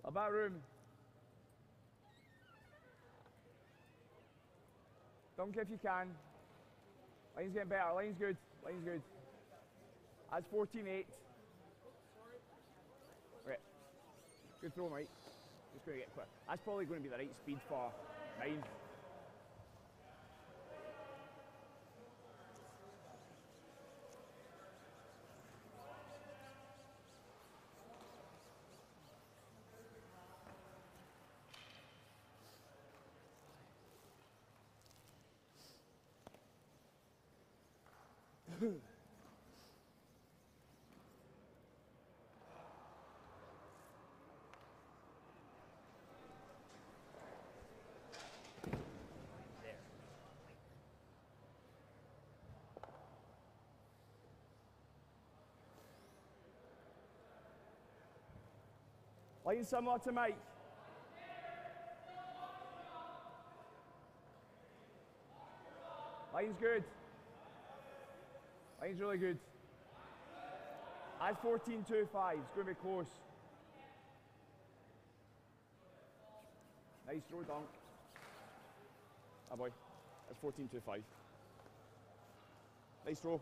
About room. Dunk if you can. Line's getting better. Line's good. Line's good. That's 14-8. Right. Good throw, mate. Just going to get quick. That's probably going to be the right speed for mine. Line similar to Mike. Line's good. Line's really good. That's 14-2-5. It's going to be close. Nice throw dunk. Ah boy. That's 14-2-5. Nice throw.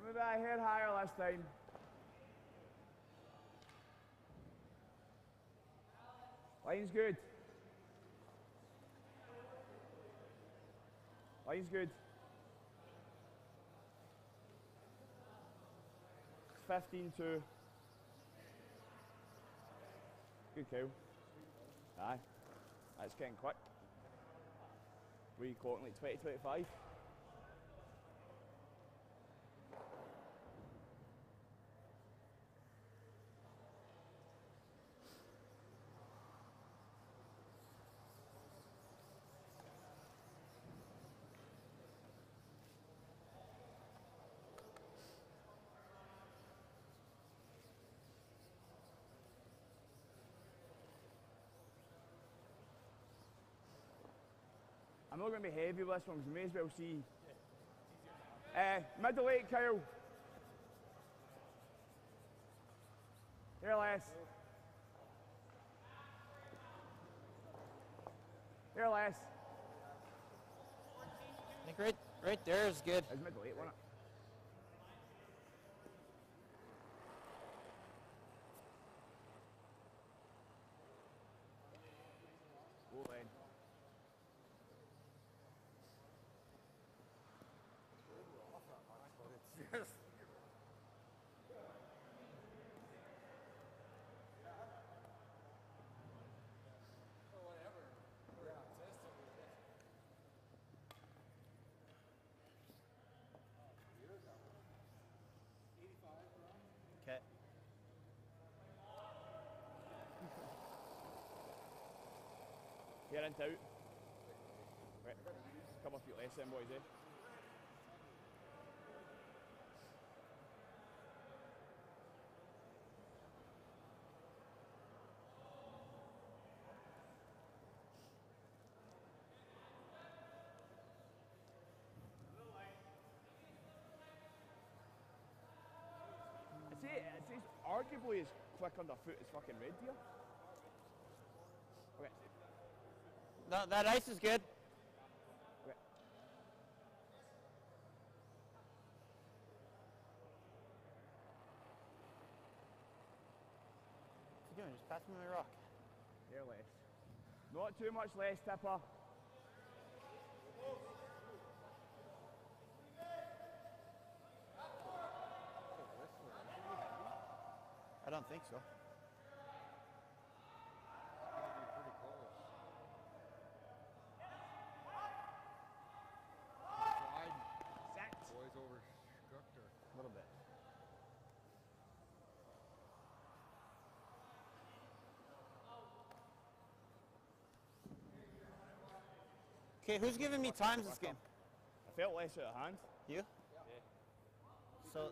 Maybe I hit higher last time. Line's good. Line's good. It's 15-2. Good kill. Aye. That's getting quick. What are you quoting, like 20-25? I'm not going to be heavy with this one because we may as well see. Middle 8, Kyle. Here, Les. Here, Les. I think right there is good. It's middle 8, wasn't it? Go then. Yes. Okay. Here and out. Right. Couple of feet less then, boys, eh? It says arguably as quick underfoot as fucking Red Deer. Okay. No, that ice is good. Okay. What's he doing? Just pass me my rock. Here less. Not too much less, Tipper. I don't think so. Okay, who's giving me times this game? I felt less out of hand. You? Yeah. So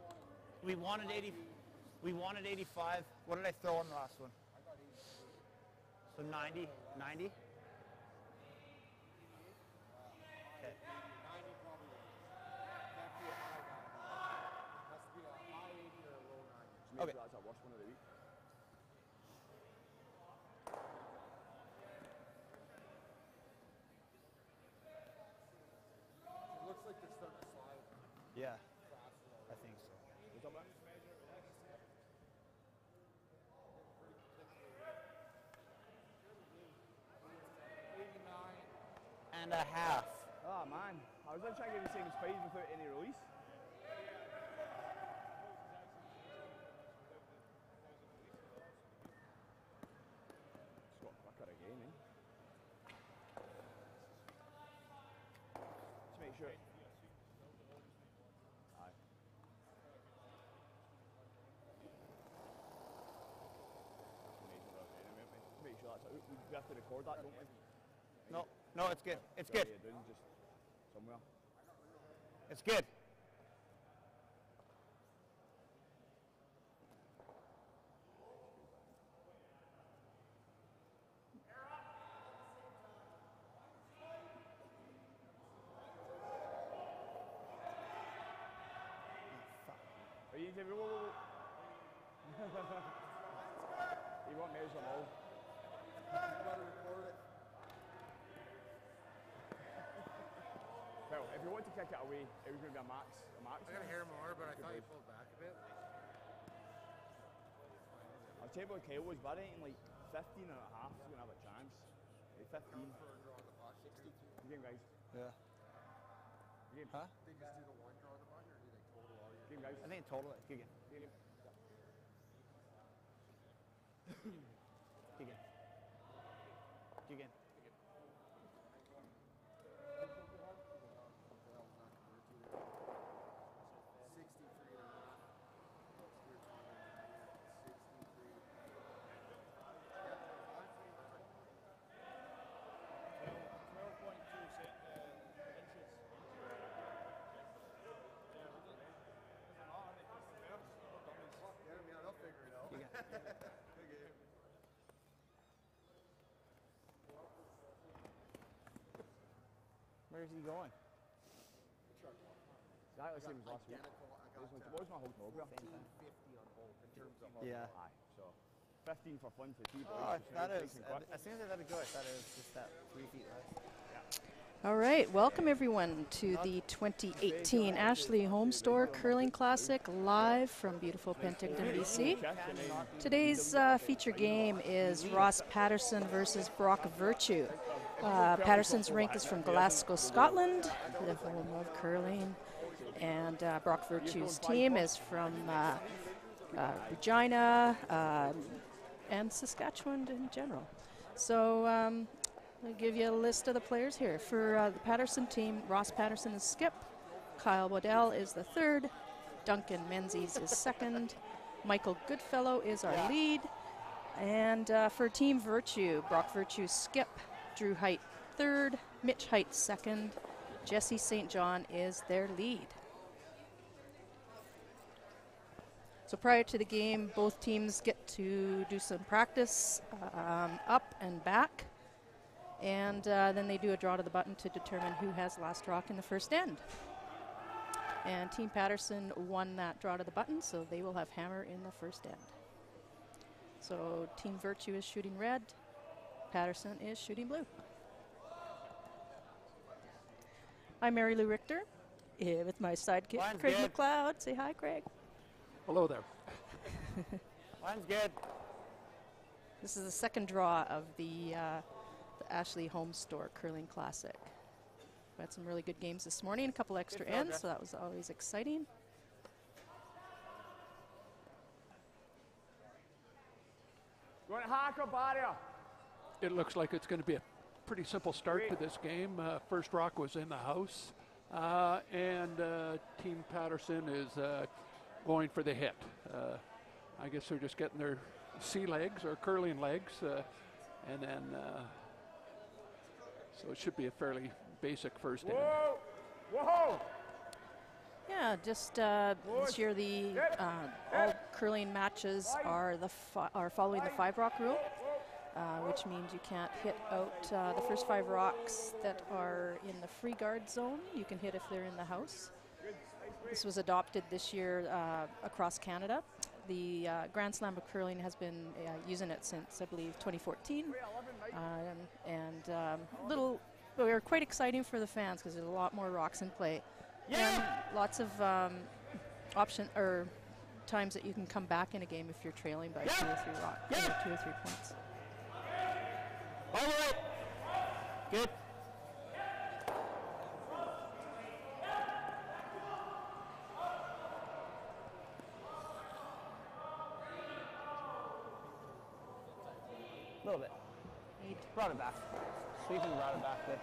we wanted 80. We wanted 85. What did I throw on the last one? So 90. 90. Okay. 90 probably can't be a high 90. Has to be a high 80 or a low 90. Maybe Okay. that's our worst one of the week. It looks like they're starting to slide Yeah, faster I already. think so. What's up, man? And a half. Oh man, I was trying to get the same speed without any release. It's got quicker again, eh? Just make sure. Aye. Make sure that's out. We have to record that, don't we? No, no, it's good. It's What good. are you doing? Just somewhere. It's good. Are you easy? Whoa. You won't measure them all. You better record it. Well, if you want to kick it away, it was going to be a max. I gotta hear more, but I thought you pulled back a bit. I'll tell you what Kyle was, but I think like 15 and a half is going to have a chance. Like 15. For a draw the butt, 62. Game, guys. Yeah. Game. Huh? They just do the one draw the button, or do they total all your? Game, guys. I think total. Good game. Game. Good game. Good game. Where's he going? Exactly the same as last week. What was my whole total? 50 on both in terms of. Yeah. Aye, so 15 for fun for two boys. Oh, which that nice is. and quick. As soon as I let it go, I thought it was just that 3 feet less. All right, welcome everyone to the 2018 Ashley Home Store Curling Classic live from beautiful Penticton, BC. Today's feature game is Ross Paterson versus Brock Virtue. Paterson's rink is from Glasgow, Scotland, the home of curling, and Brock Virtue's team is from Regina and Saskatchewan in general. So I'll give you a list of the players here. For the Paterson team, Ross Paterson is skip, Kyle Waddell is the third, Duncan Menzies is second, Michael Goodfellow is our lead, and for Team Virtue, Brock Virtue skip, Drew Height third, Mitch Height second, Jesse St. John is their lead. So prior to the game, both teams get to do some practice up and back, and then they do a draw to the button to determine who has last rock in the first end. And Team Paterson won that draw to the button, so they will have hammer in the first end. So Team Virtue is shooting red, Paterson is shooting blue. I'm Mary Lou Richter, here with my sidekick, Mine's Craig good. McLeod. Say hi, Craig. Hello there. Mine's good. This is the second draw of the Ashley Home Store Curling Classic. We had some really good games this morning, a couple extra Good ends, progress. so that was always exciting. You want to hack or barrier? It looks like it's going to be a pretty simple start to this game. First rock was in the house, and Team Paterson is going for the hit. I guess they're just getting their sea legs or curling legs, and then so it should be a fairly basic first hand. Whoa! Whoa! Yeah, just this year the all curling matches are are following the 5-rock rule, which means you can't hit out the first 5 rocks that are in the free guard zone. You can hit if they're in the house. This was adopted this year across Canada. The Grand Slam of Curling has been using it since, I believe, 2014. They're quite exciting for the fans because there's a lot more rocks in play. And lots of option or times that you can come back in a game if you're trailing by 2 or 3 points. All right. Good. A little bit. Brought it back. Sweeping brought it back good.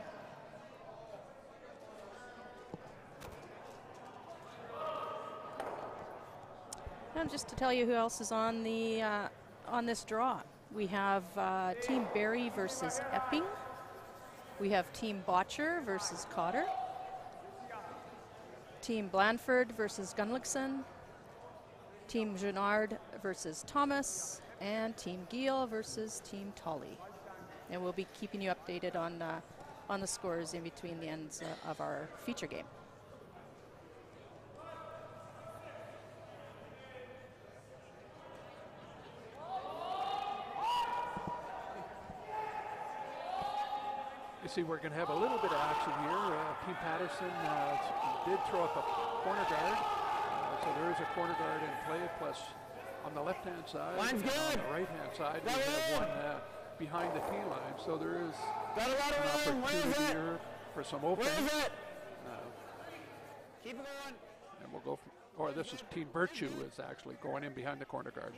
And just to tell you who else is on the on this draw, we have Team Barrie versus Epping. We have Team Botcher versus Cotter. Team Blandford versus Gunlickson. Team Junard versus Thomas, and Team Giel versus Team Tully. And we'll be keeping you updated on the scores in between the ends of our feature game. You see, we're going to have a little bit of action here. Team Paterson did throw up a corner guard. So there is a corner guard in play, plus on the left-hand side, Line's and good. on the right-hand side, we have one behind the tee line. So there is an opportunity here for some opening. Keep it going. And we'll go, or this is Team Virtue is actually going in behind the corner guard.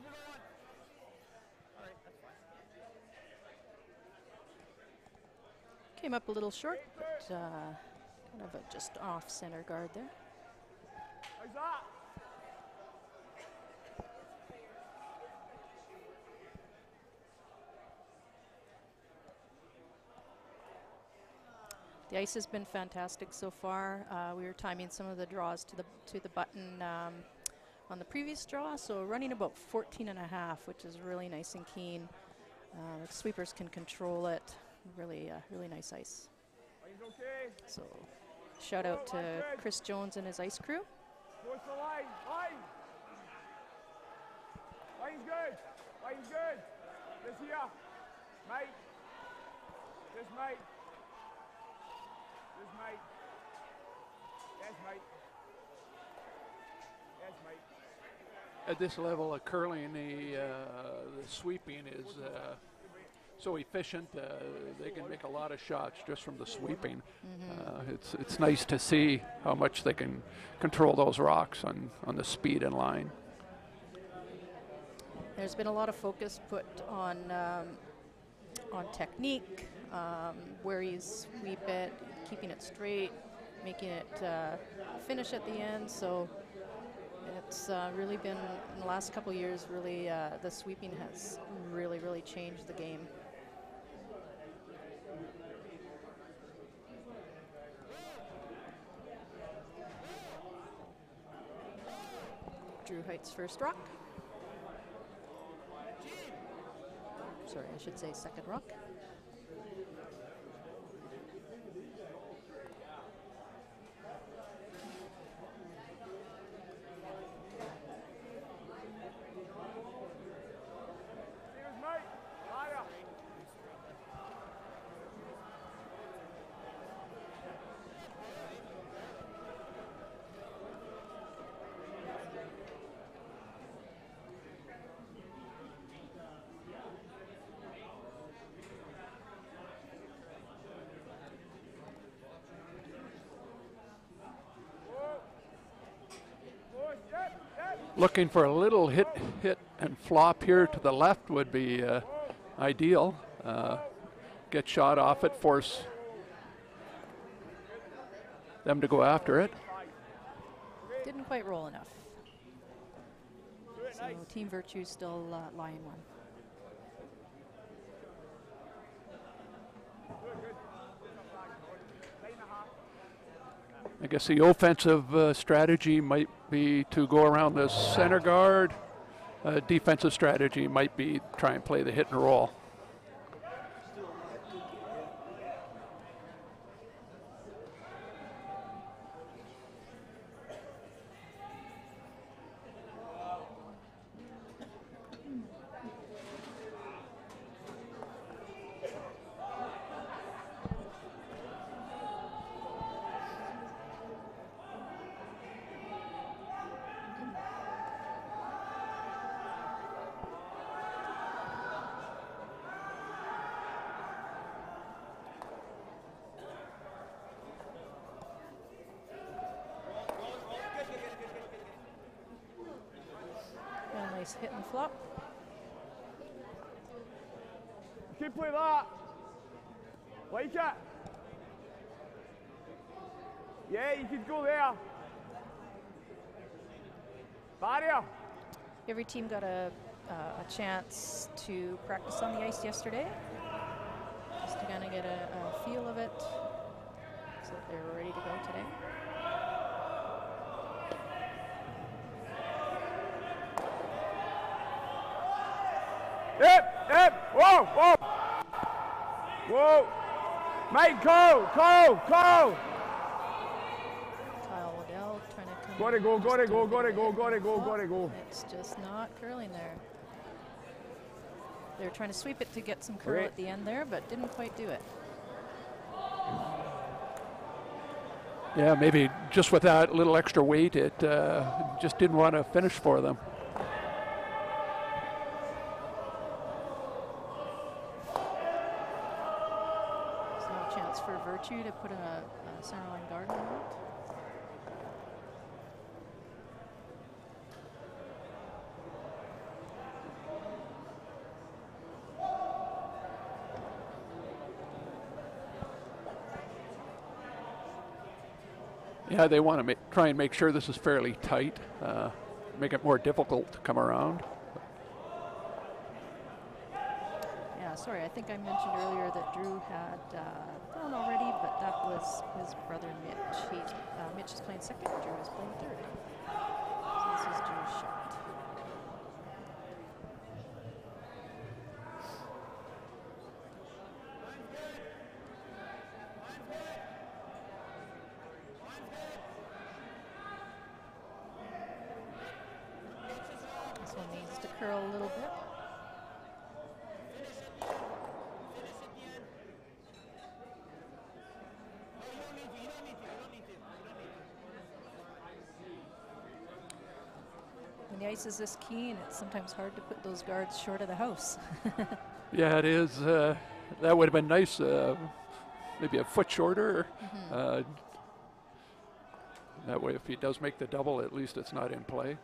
Came up a little short, but kind of a just off center guard there. How's that? The ice has been fantastic so far. We were timing some of the draws to the button on the previous draw, so running about 14.5, which is really nice and keen. The sweepers can control it. Really nice ice. Okay. So shout out to Chris Jones and his ice crew. What's the line? Line! Line's good! Line's good! This here! Mate! This mate! This mate! Yes, mate! Yes, mate! At this level of curling, the sweeping is so efficient. They can make a lot of shots just from the sweeping. It's nice to see how much they can control those rocks on the speed and line. There's been a lot of focus put on technique, where you sweep it, keeping it straight, making it finish at the end. So it's really been, in the last couple of years, really the sweeping has really changed the game. Drew Heights first rock. Sorry, I should say second rock. Here's mate! Higher! Looking for a little hit and flop here to the left would be ideal. Get shot off it, force them to go after it. Didn't quite roll enough. So Team Virtue still line one. Good. 9.5. I guess the offensive strategy might be to go around the center guard. Defensive strategy might be try and play the hit and roll. A nice hit and flop. Keep playing that. Like it. Yeah, you could go there. Barrier. Every team got a chance to practice on the ice yesterday, just to kind of get a feel of it, so that they're ready to go today. Yep. Whoa, whoa. Whoa. Mate, go. Kyle Waddell trying to come. Gotta go. It's just not curling there. They were trying to sweep it to get some curl at the end there, but didn't quite do it. Yeah, maybe just with that little extra weight, it just didn't want to finish for them. There's no chance for Virtue to put in a center line guard on that. Yeah, they want to try and make sure this is fairly tight, make it more difficult to come around. Yeah, sorry, I think I mentioned earlier that Drew had thrown already, but that was his brother Mitch. Mitch is playing second, Drew is playing third. So this is Drew's shot. This one needs to curl a little bit. When the ice is this keen, it's sometimes hard to put those guards short of the house. Yeah, it is. That would have been nice, maybe a foot shorter. That way, if he does make the double, at least it's not in play.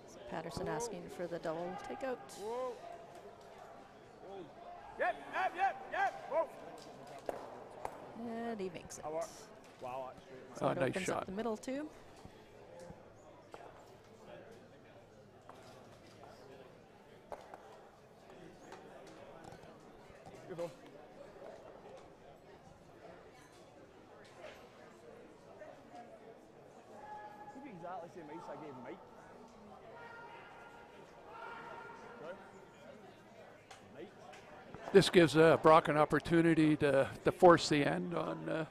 So Paterson asking for the double takeout. Whoa. Yep. Whoa. And he makes it. Wow, that's great. So it Nice opens shot. up the middle too. Good though. Give you exactly the same ice I gave Mike. Sorry? Mike? This gives Brock an opportunity to force the end on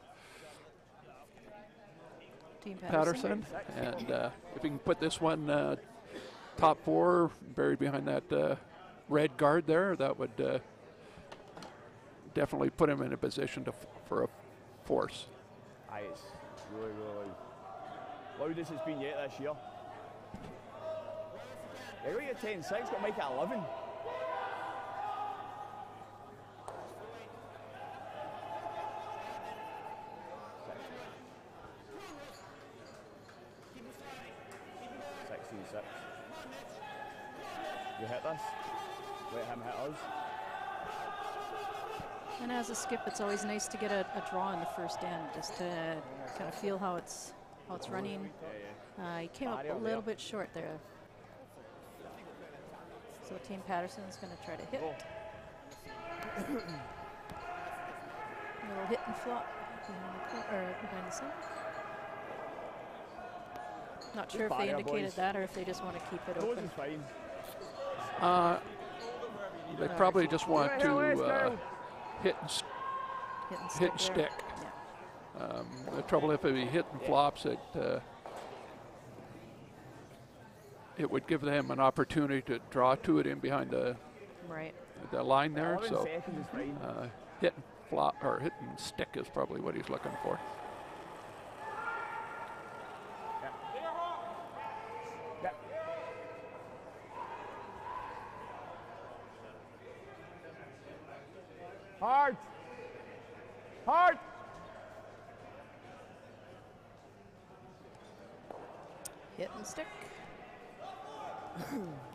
Team Paterson. And if he can put this one top four, buried behind that red guard there, that would definitely put him in a position for a force. Aye, it's really loud. Loudest it's been yet this year. They got you 10-6, got Mike at 11. Six. You hit this. Let him hit us. And as a skip, it's always nice to get a draw in the first end, just to kind of feel how it's running. He came up a little bit short there. So Team Paterson's going to try to hit. Little hit and flop behind the center. Not sure if they barrier, indicated boys. that or if they just want to keep it Close open. is fine. They probably just want Go ahead, to Kyle. hit and Hit and hit and there. stick. Yeah. The trouble if he hit and flops, it would give them an opportunity to draw to it in behind the Right. line there. 11 So seconds is fine. hit and flop or hit and stick is probably what he's looking for. Yep. Hard. Hard. Hit and stick.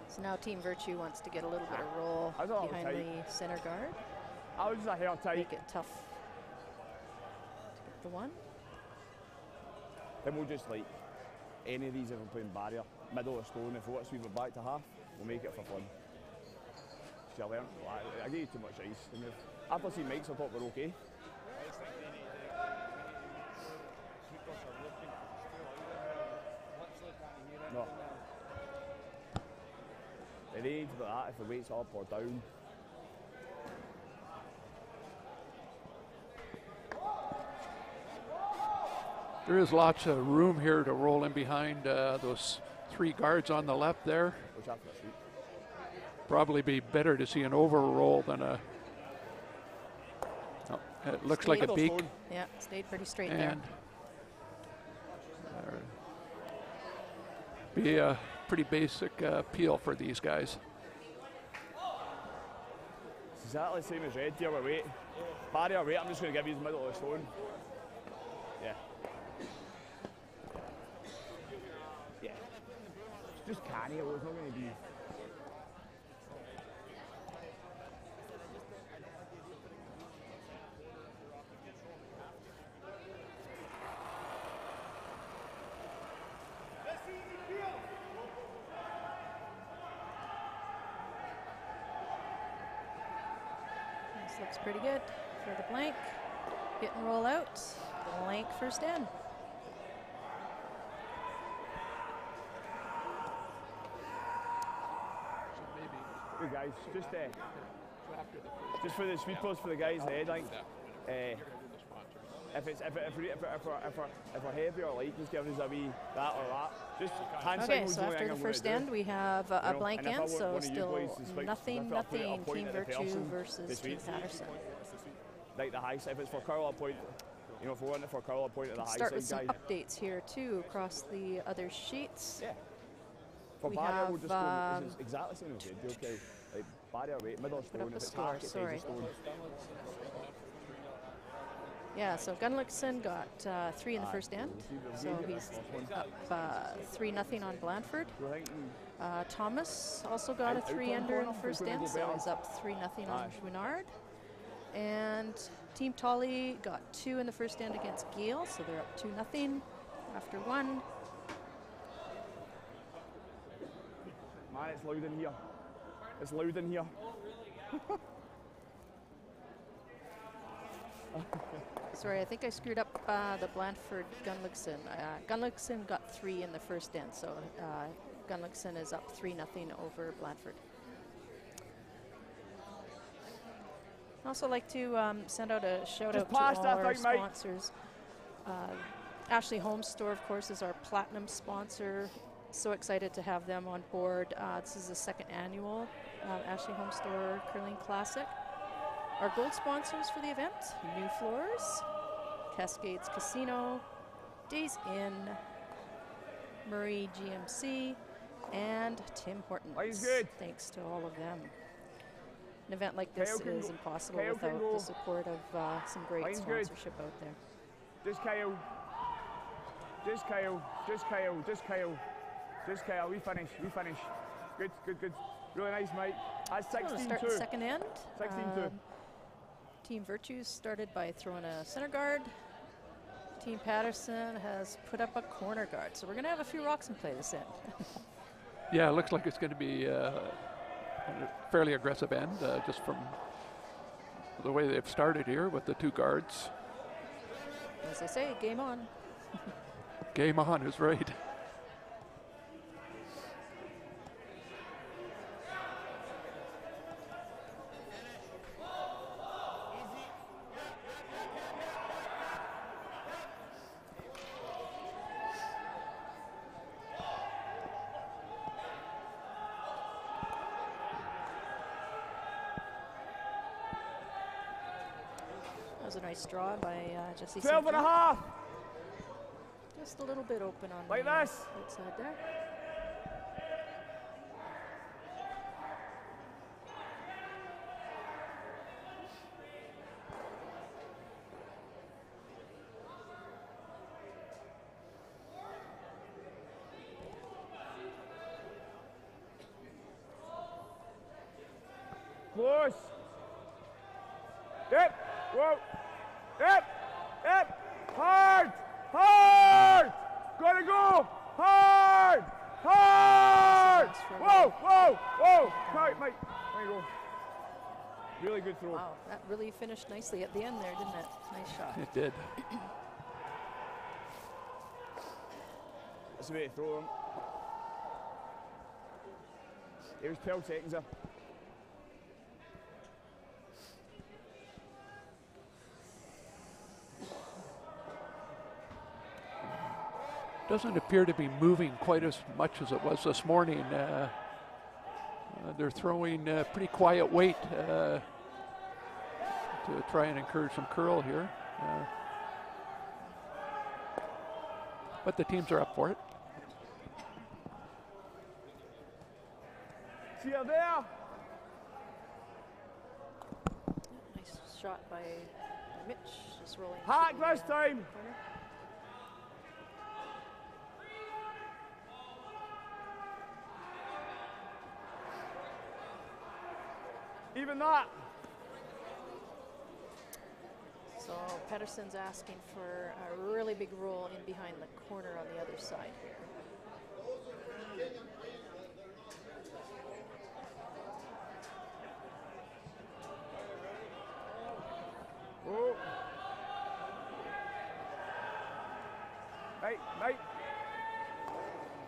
So now Team Virtue wants to get a little bit of roll I thought it was behind tight. the center guard. I was just a hair tight. Make it tough to get the one. Then we'll just like any of these if we're playing barrier, middle or stone. If we want to sweep it back to half, we'll make it for fun. See, I learned. I gave you too much ice. And after seeing Mike's, I thought we're okay. No. They need to do that if the weight's up or down. There is lots of room here to roll in behind those three guards on the left there. Which after that sweep. Probably be better to see an overroll than a. Oh, it looks like a Middle beak. stone. Yeah, stayed pretty straight there. And be a pretty basic peel for these guys. It's exactly the same as red here with weight. Barrier weight, I'm just going to give you the middle of the stone. Yeah. Yeah. It's just canny, it's not going to be. This looks pretty good for the blank. Hit and roll out. Blank first in. Hey guys, just for the sweepers for the guys ahead, I think. If we're heavy or light, just give us a wee that or that. Just hand Okay, signals so the only after thing the I'm gonna first do. end, we have a You know, blank and if I end, want so one of you still boys to switch- nothing, if I point nothing. at Team the Virtue person versus this Team week, Paterson. Like the high side, if it's for curl, I'll point. You know, if we want it for curl, I'll point at the high Start with some side guy. updates here too across the other sheets. Yeah. For We barrier, we'll have, just go. This is exactly the same as we did. Okay. Like barrier weight, middle Put stone. up If a it's score, hack, it's sorry. stone. Yeah, so Gunlickson got 3 in the first end, so he's up 3-0 on Blandford. Thomas also got a 3-ender in the first end, so he's up 3-0 on Chouinard. And Team Tolly got 2 in the first end against Gale, so they're up 2-0 after 1. Man, it's loud in here. It's loud in here. Sorry, I think I screwed up the Blandford Gunlickson. Gunlickson got 3 in the first end, so Gunlickson is up 3-0 over Blandford. I'd also like to send out a shout out to all our sponsors. Ashley Home Store, of course, is our platinum sponsor. So excited to have them on board. This is the second annual Ashley Home Store Curling Classic. Our gold sponsors for the event: New Floors, Cascades Casino, Days Inn, Murray GMC, and Tim Hortons. Line's good. Thanks to all of them. An event like this Kyle can is go. impossible Kyle can without go. the support of some great Line's good. sponsorship out there. Just Kyle. Just Kyle. Just Kyle. Just Kyle. Just Kyle. We finish. We finish. Good. Good. Good. Really nice, Mike. That's So to start the 16-2. second end. 16-2. Team Virtue started by throwing a center guard. Team Paterson has put up a corner guard. So we're going to have a few rocks in play this end. Yeah, it looks like it's going to be a fairly aggressive end, just from the way they've started here with the two guards. As they say, game on. Game on is right. That was a nice draw by Jesse. 12 and a half. Just a little bit open on Like the this. outside there. Close. Yep. Whoa. Yep. Yep. Hard. Hard. Gotta go. Hard. Hard. Whoa. Whoa. Whoa. Tight, Mike. There you go. Really good throw. Wow, that really finished nicely at the end there, didn't it? Nice shot. It did. That's the way to throw him. It was 12 seconds there. Doesn't appear to be moving quite as much as it was this morning. They're throwing pretty quiet weight to try and encourage some curl here. But the teams are up for it. See you there. Nice shot by Mitch, just rolling. Hack to the, this time. corner. Even that. So Paterson's asking for a really big roll in behind the corner on the other side here. Oh. Mate, mate.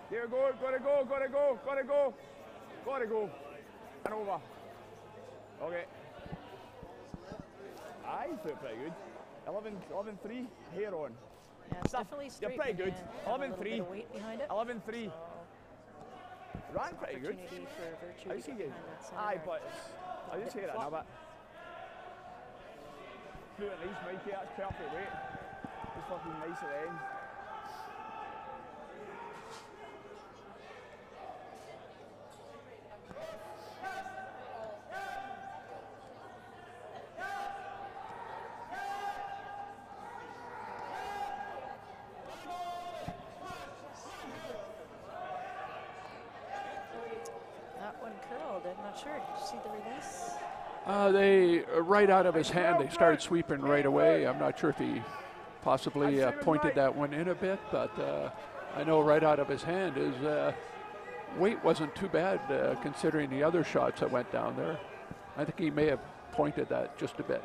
Here we go, gotta go, gotta go, gotta go. Gotta go. And over. Okay. I feel pretty good. 11-3, hair on. Yeah, it's Stuff. definitely You're straight. pretty when good. you have a little bit 11-3. of weight behind it. 11-3. Ran pretty good. Opportunity for Virtue I to just get get, behind that center aye, guard. but I just hear it now, but flew it nice, Mikey. That's perfect weight. Just fucking nice at the end. That one curled. I'm not sure. Did you see the release? They right out of his hand, they started sweeping right away. I'm not sure if he possibly pointed that one in a bit, but I know right out of his hand his weight wasn't too bad considering the other shots that went down there. I think he may have pointed that just a bit.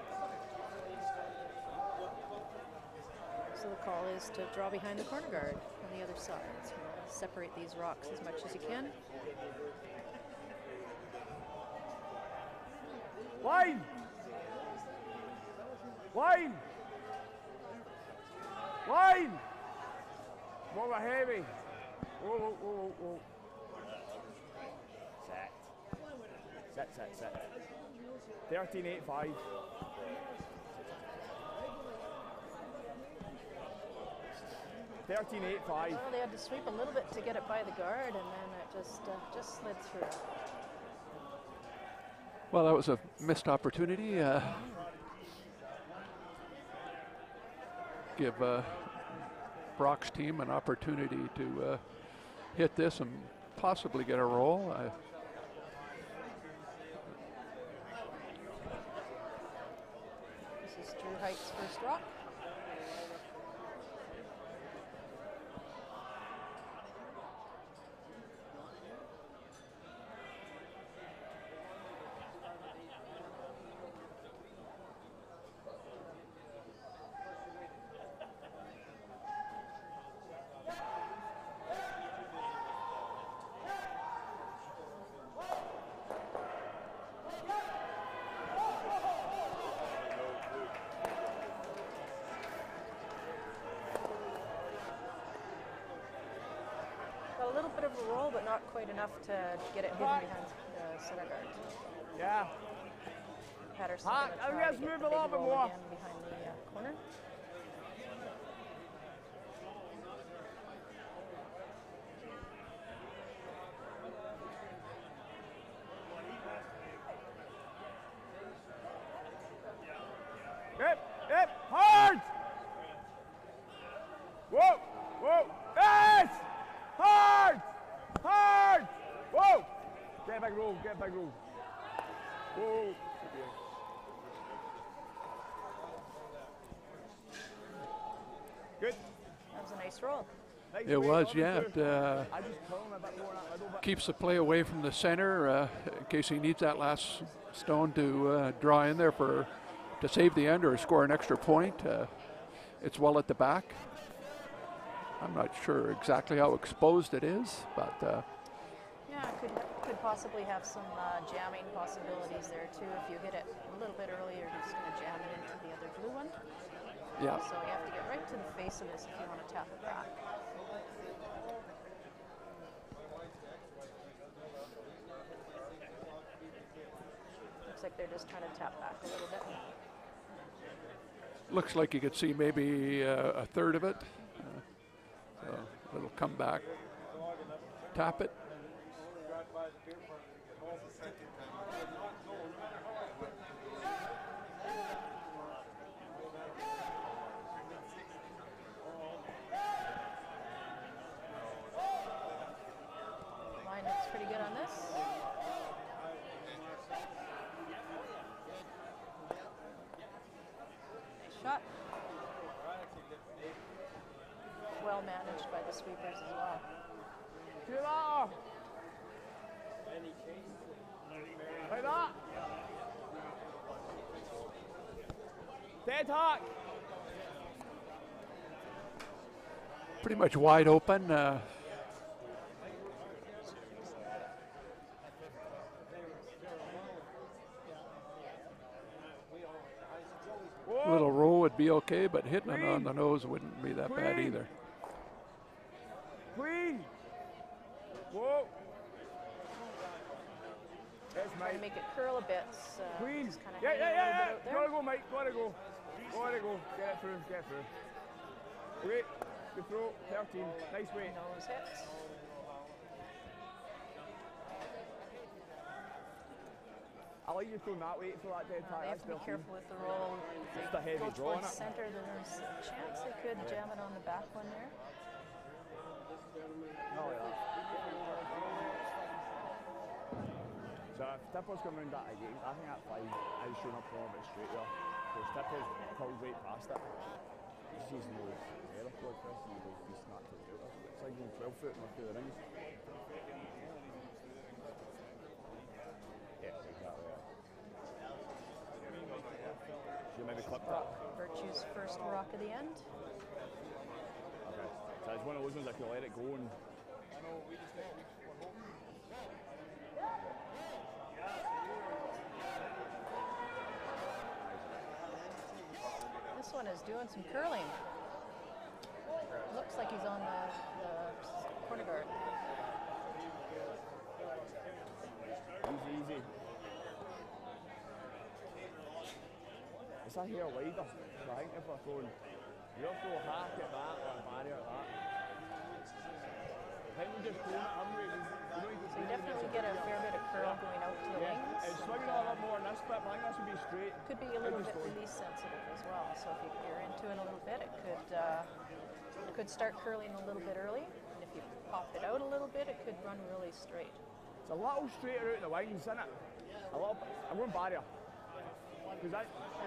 So the call is to draw behind the corner guard on the other side. So separate these rocks as much as you can. Line! Line! Line! More heavy. Whoa, whoa, whoa, whoa. Set. 13-8-5. 13-8-5. Well, they had to sweep a little bit to get it by the guard, and then it just slid through. Well, that was a missed opportunity. Give Brock's team an opportunity to hit this and possibly get a roll. This is Drew Height's first rock. bit of a roll, but not quite enough to get it hidden behind the center guard. Yeah. Paterson Hawk, gonna I try guess to get move the a big little bit roll more. again behind the corner. Yep, hard! Whoa, whoa, yes! Hard! Hard! Whoa! Get back roll, get back roll. Whoa. Good. That was a nice roll. Nice It way, was, love it yeah. too. It, I just pull him a bit more in that middle bit. keeps the play away from the center in case he needs that last stone to draw in there to save the end or score an extra point. It's well at the back. I'm not sure exactly how exposed it is, but Yeah, could possibly have some jamming possibilities there too. If you hit it a little bit earlier, you're just going to jam it into the other blue one. yeah. So you have to get right to the face of this if you want to tap it back. Looks like they're just trying to tap back a little bit. Looks like you could see maybe a third of it. So it'll come back, tap it. Line looks pretty good on this. Nice shot. Well managed by the sweepers as well. Get off! Like that! Dead Hawk! Pretty much wide open. Little roll would be okay, but hitting it on the nose wouldn't be that bad Clean. either. Queen! Whoa! That's Trying to Mike. make it curl a bit. Queen! Just kind of Yeah, hanging yeah, a yeah, little yeah! bit out there. Gotta go, Mike, gotta go. Gotta go. Get it through, get it through. Great. Good throw. 13. Nice weight. Nose hit. I like you throwing that weight for that dead tie. They have That's to be 13. careful with the roll. If they Just a heavy go draw, towards innit? center, then there's a chance they could jam it on the back one there. Not like that. So if Tipper's coming round that again, I think that 5 is showing up a little bit straight there. Because Tipper's pulled right past it. He's no error for it, Chris. He's snapped it out. It's like going 12 foot and through the rings. Yeah, exactly. Yeah. Should you maybe clip that? Virtue's first rock of the end. Okay. So it's one of those ones I can let it go and. This one is doing some curling. Looks like he's on the corner guard. Easy, easy. It's a hair wider. So I think if we're going, you'll go hack at that or a barrier at that. I think we're just going it, haven't we? So you definitely get a fair bit of curl going out to the Yeah, wings. it's swinging a lot more on this bit, but I think this would be straight. Could be a little just bit going. release sensitive as well. So if you're into it a little bit, it could start curling a little bit early. And if you pop it out a little bit, it could run really straight. It's a little straighter out the wings, isn't it? A little bit. I'm going barrier.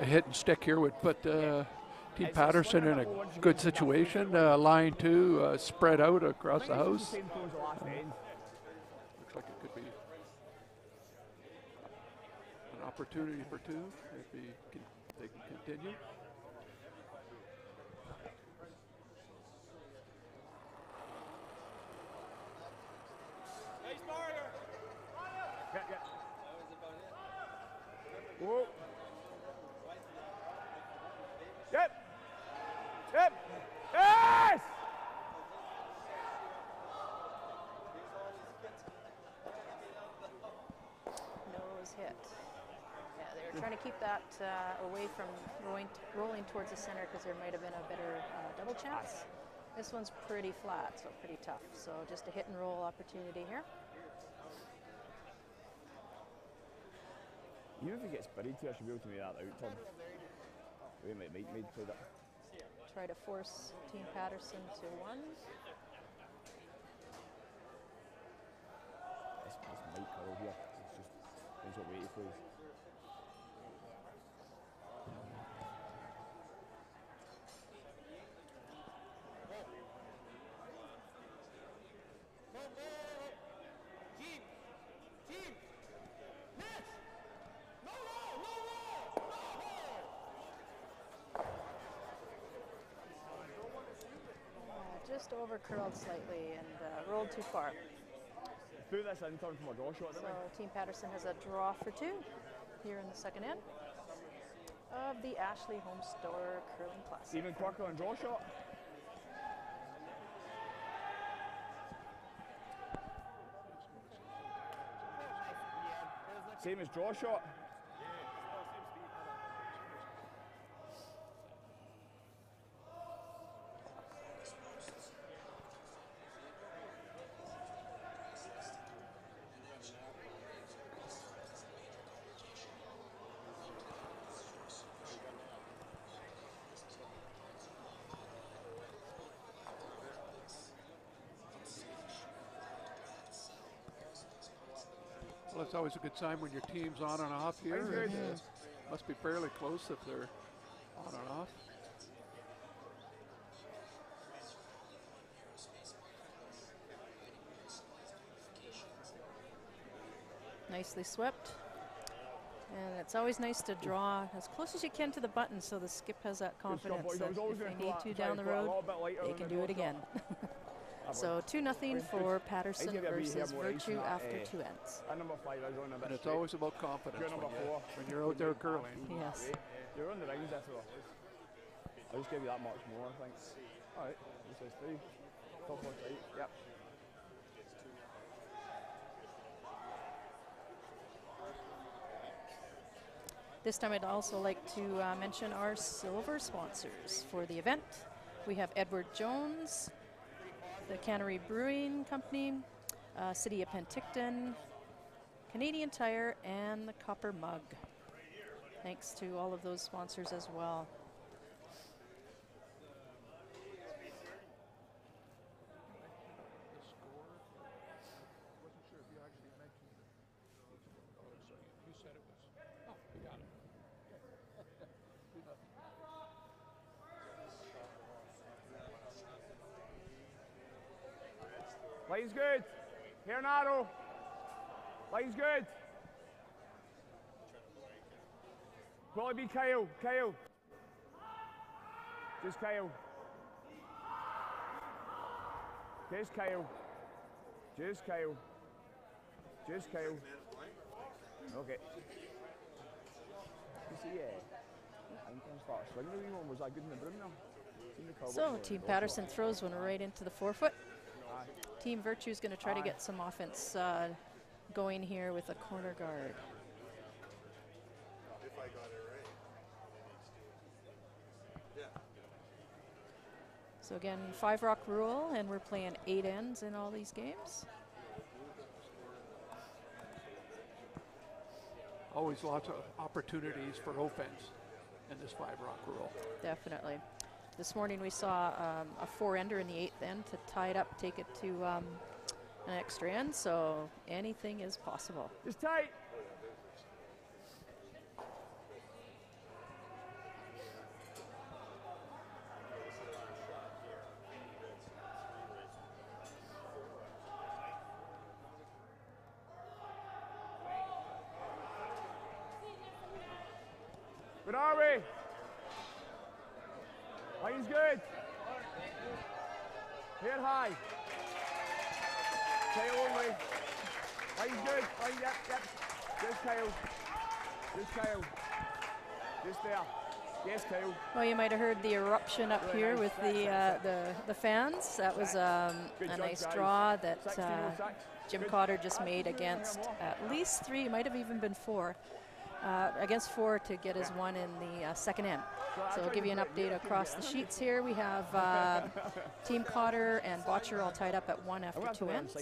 A hit and stick here would put Team It's Paterson swinging in a bit more a once you good get to that situation. Line 2 spread out across the I think house. it's the same throw as the last end. Looks like it could be an opportunity for 2 if they can continue. Yeah, yeah. Whoa. Yep. Yep. Yes! trying to keep that away from rolling towards the center because there might have been a better double chance. This one's pretty flat, so pretty tough. So just a hit and roll opportunity here. Even if he gets buried here, I should be able to make that out turn. Wait, Mike made play that. Try to force Team Paterson to one. This Mike Curl here. It's just depends what way he plays. Just over curled slightly and rolled too far. Threw this in turn from a draw shot, didn't So Team Paterson has a draw for 2 here in the second end of the Ashley Home Store Curling Classic. Even quicker on draw shot. Same as draw shot. Well, it's always a good sign when your team's on and off here. Good. It must be fairly close if they're on and off. Nicely swept. And it's always nice to draw as close as you can to the button so the skip has that confidence that if they need to down the road, they can do it again. So 2-0 for Paterson versus Virtue after 2 ends. And number 5 is on a bit. And it's always about confidence You're number 4. when you're out there curling. Yes. You're on the rings, that's all. I'll just give you that much more, I think. Alright, this is 3. Top one right, yep. This time I'd also like to mention our silver sponsors for the event. We have Edward Jones, the Cannery Brewing Company, City of Penticton, Canadian Tire, and the Copper Mug. Thanks to all of those sponsors as well. Line's good. Here narrow. Line's good. Probably be Kyle. Kyle. Just Kyle. Just Kyle. Just Kyle. Just Kyle. Okay. You see, I'm going to start swinging the wee one. Was that good in the broom now? So Team Paterson throws one right into the 4-foot. Team Virtue is going to try to get some offense going here with a corner guard. If I got it right. Yeah. So again, 5-rock rule, and we're playing 8 ends in all these games. Always lots of opportunities for offense in this 5-rock rule. Definitely. This morning we saw a 4-ender in the 8th end to tie it up, take it to an extra end, so anything is possible. Just tight. Where are we? Line's good. Here high. Tail only. Line's good. Line, yep. Just Kyle. Just Kyle. Just there. Yes, Kyle. Well, you might have heard the eruption up here with the fans. That was a nice draw that Jim Cotter just made against at least 3, it might have even been 4, Against 4 to get his 1 in the second end. So I'll give you an update across the sheets here. We have Team Cotter and Botcher all tied up at 1 after 2 ends.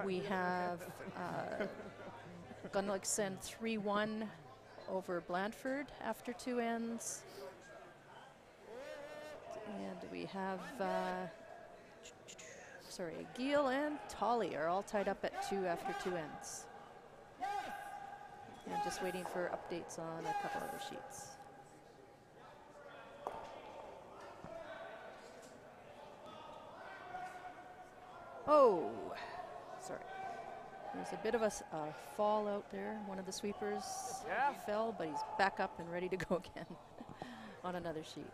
We have Gunlickson 3-1 over Blandford after 2 ends. And we have, Giel and Tolly are all tied up at 2 after 2 ends. And just waiting for updates on a couple other sheets. Oh, sorry. There's a bit of a fall out there. One of the sweepers fell, but he's back up and ready to go again on another sheet.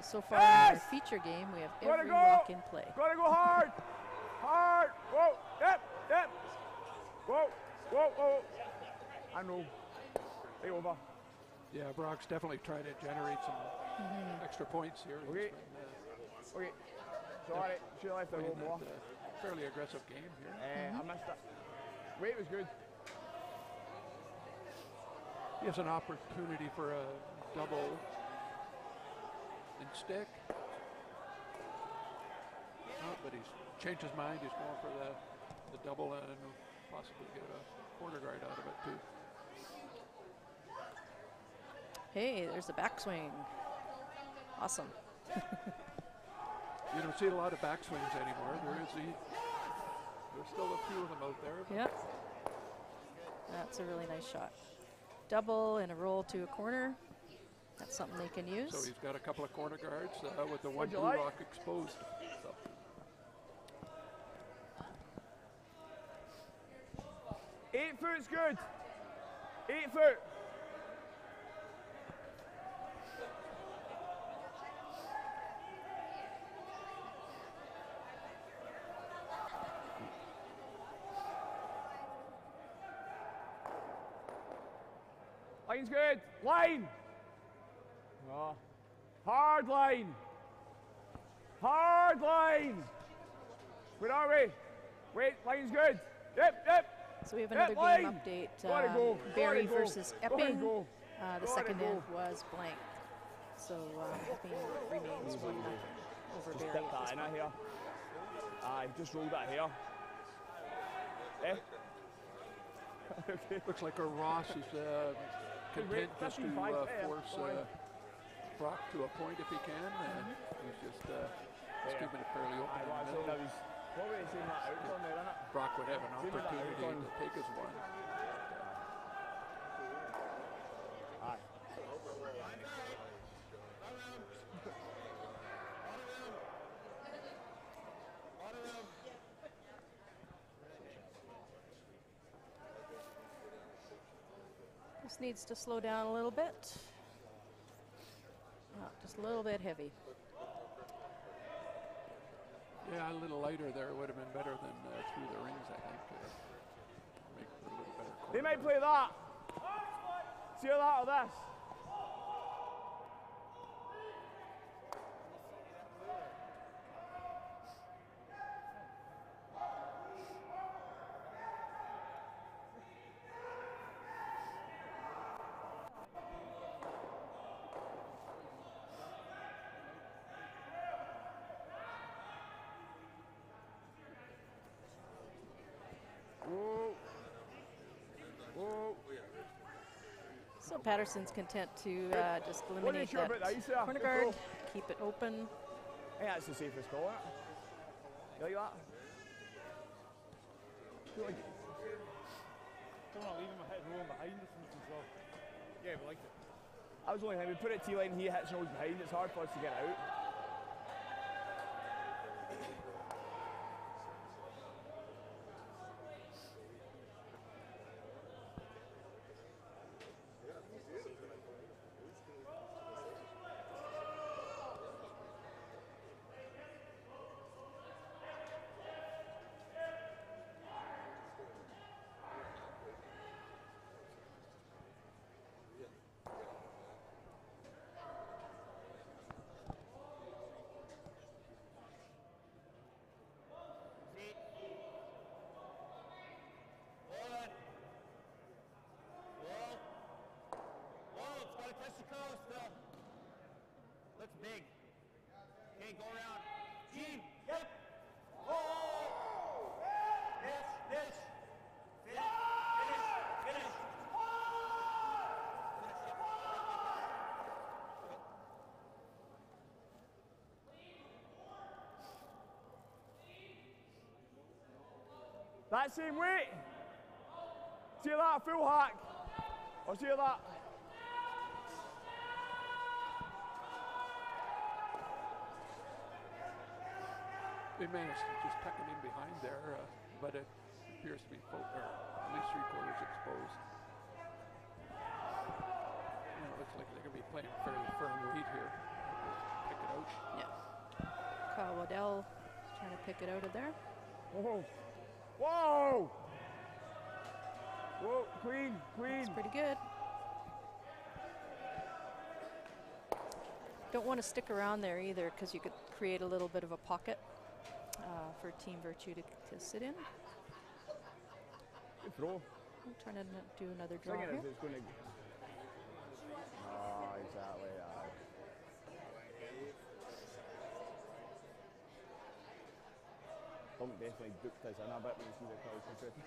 So far in our feature game, we have every rock in play. Gotta go hard! Hard! Whoa! Yep! Yep! Whoa! Whoa! Whoa! I know. Hey, over. Yeah, Brock's definitely trying to generate some extra points here. Okay. Okay. Sorry, should have left a little more. Fairly aggressive game here. I missed it. Weight was good. He has an opportunity for a double and stick. Oh, but he's changed his mind. He's going for the double and possibly get a corner guard out of it too. Hey, there's the backswing. Awesome. You don't see a lot of backswings anymore. There's still a few of them out there. Yep. That's a really nice shot. Double and a roll to a corner. That's something they can use. So he's got a couple of corner guards with the one blue like? rock exposed. So. Eight foot's good. 8 foot. Line's good. Line. Oh. Hard line. Hard line. Where are we? Wait, line's good. Yep, yep. So we have another line. game update. Go. Barry Go. versus Go. Epping. Go. The second end was blank. So Epping remains 1-0 over Just Barry. dip that in here. I've just rolled that here. Okay. Looks like Ross is content just to force Brock to a point if he can. He's just keeping it fairly open. What were they saying that out on there, innit? Brock would have an opportunity to take his one. Aye. This needs to slow down a little bit. Just a little bit heavy. Yeah, a little lighter there would have been better than through the rings, I think. Make it a little better. They might play that. See that or this? So Paterson's content to just eliminate that corner guard, keep it open. I think that's the safest call, isn't it? You like that? You like it? Don't want to leave him rolling behind us and stuff. Yeah, we liked it. I was only him. We put it T-line, he hits nose behind. It's hard for us to get out. Big. Okay, go around. Team. Yep. Oh! Finish. Finish. Finish. That same weight. See that full hack. Or see that. They managed to just tuck it in behind there, but it appears to be at least 3/4 exposed. And it looks like they're going to be playing fairly firm weight here. Pick it out. Yeah. Kyle Waddell trying to pick it out of there. Whoa. Whoa. Whoa, clean. It's pretty good. Don't want to stick around there either because you could create a little bit of a pocket for Team Virtue to sit in. Good throw. I'm trying to do another draw Thinking here. if it's going to. Oh, exactly. Dunk definitely booked us in a bit when you see the crowd contributing.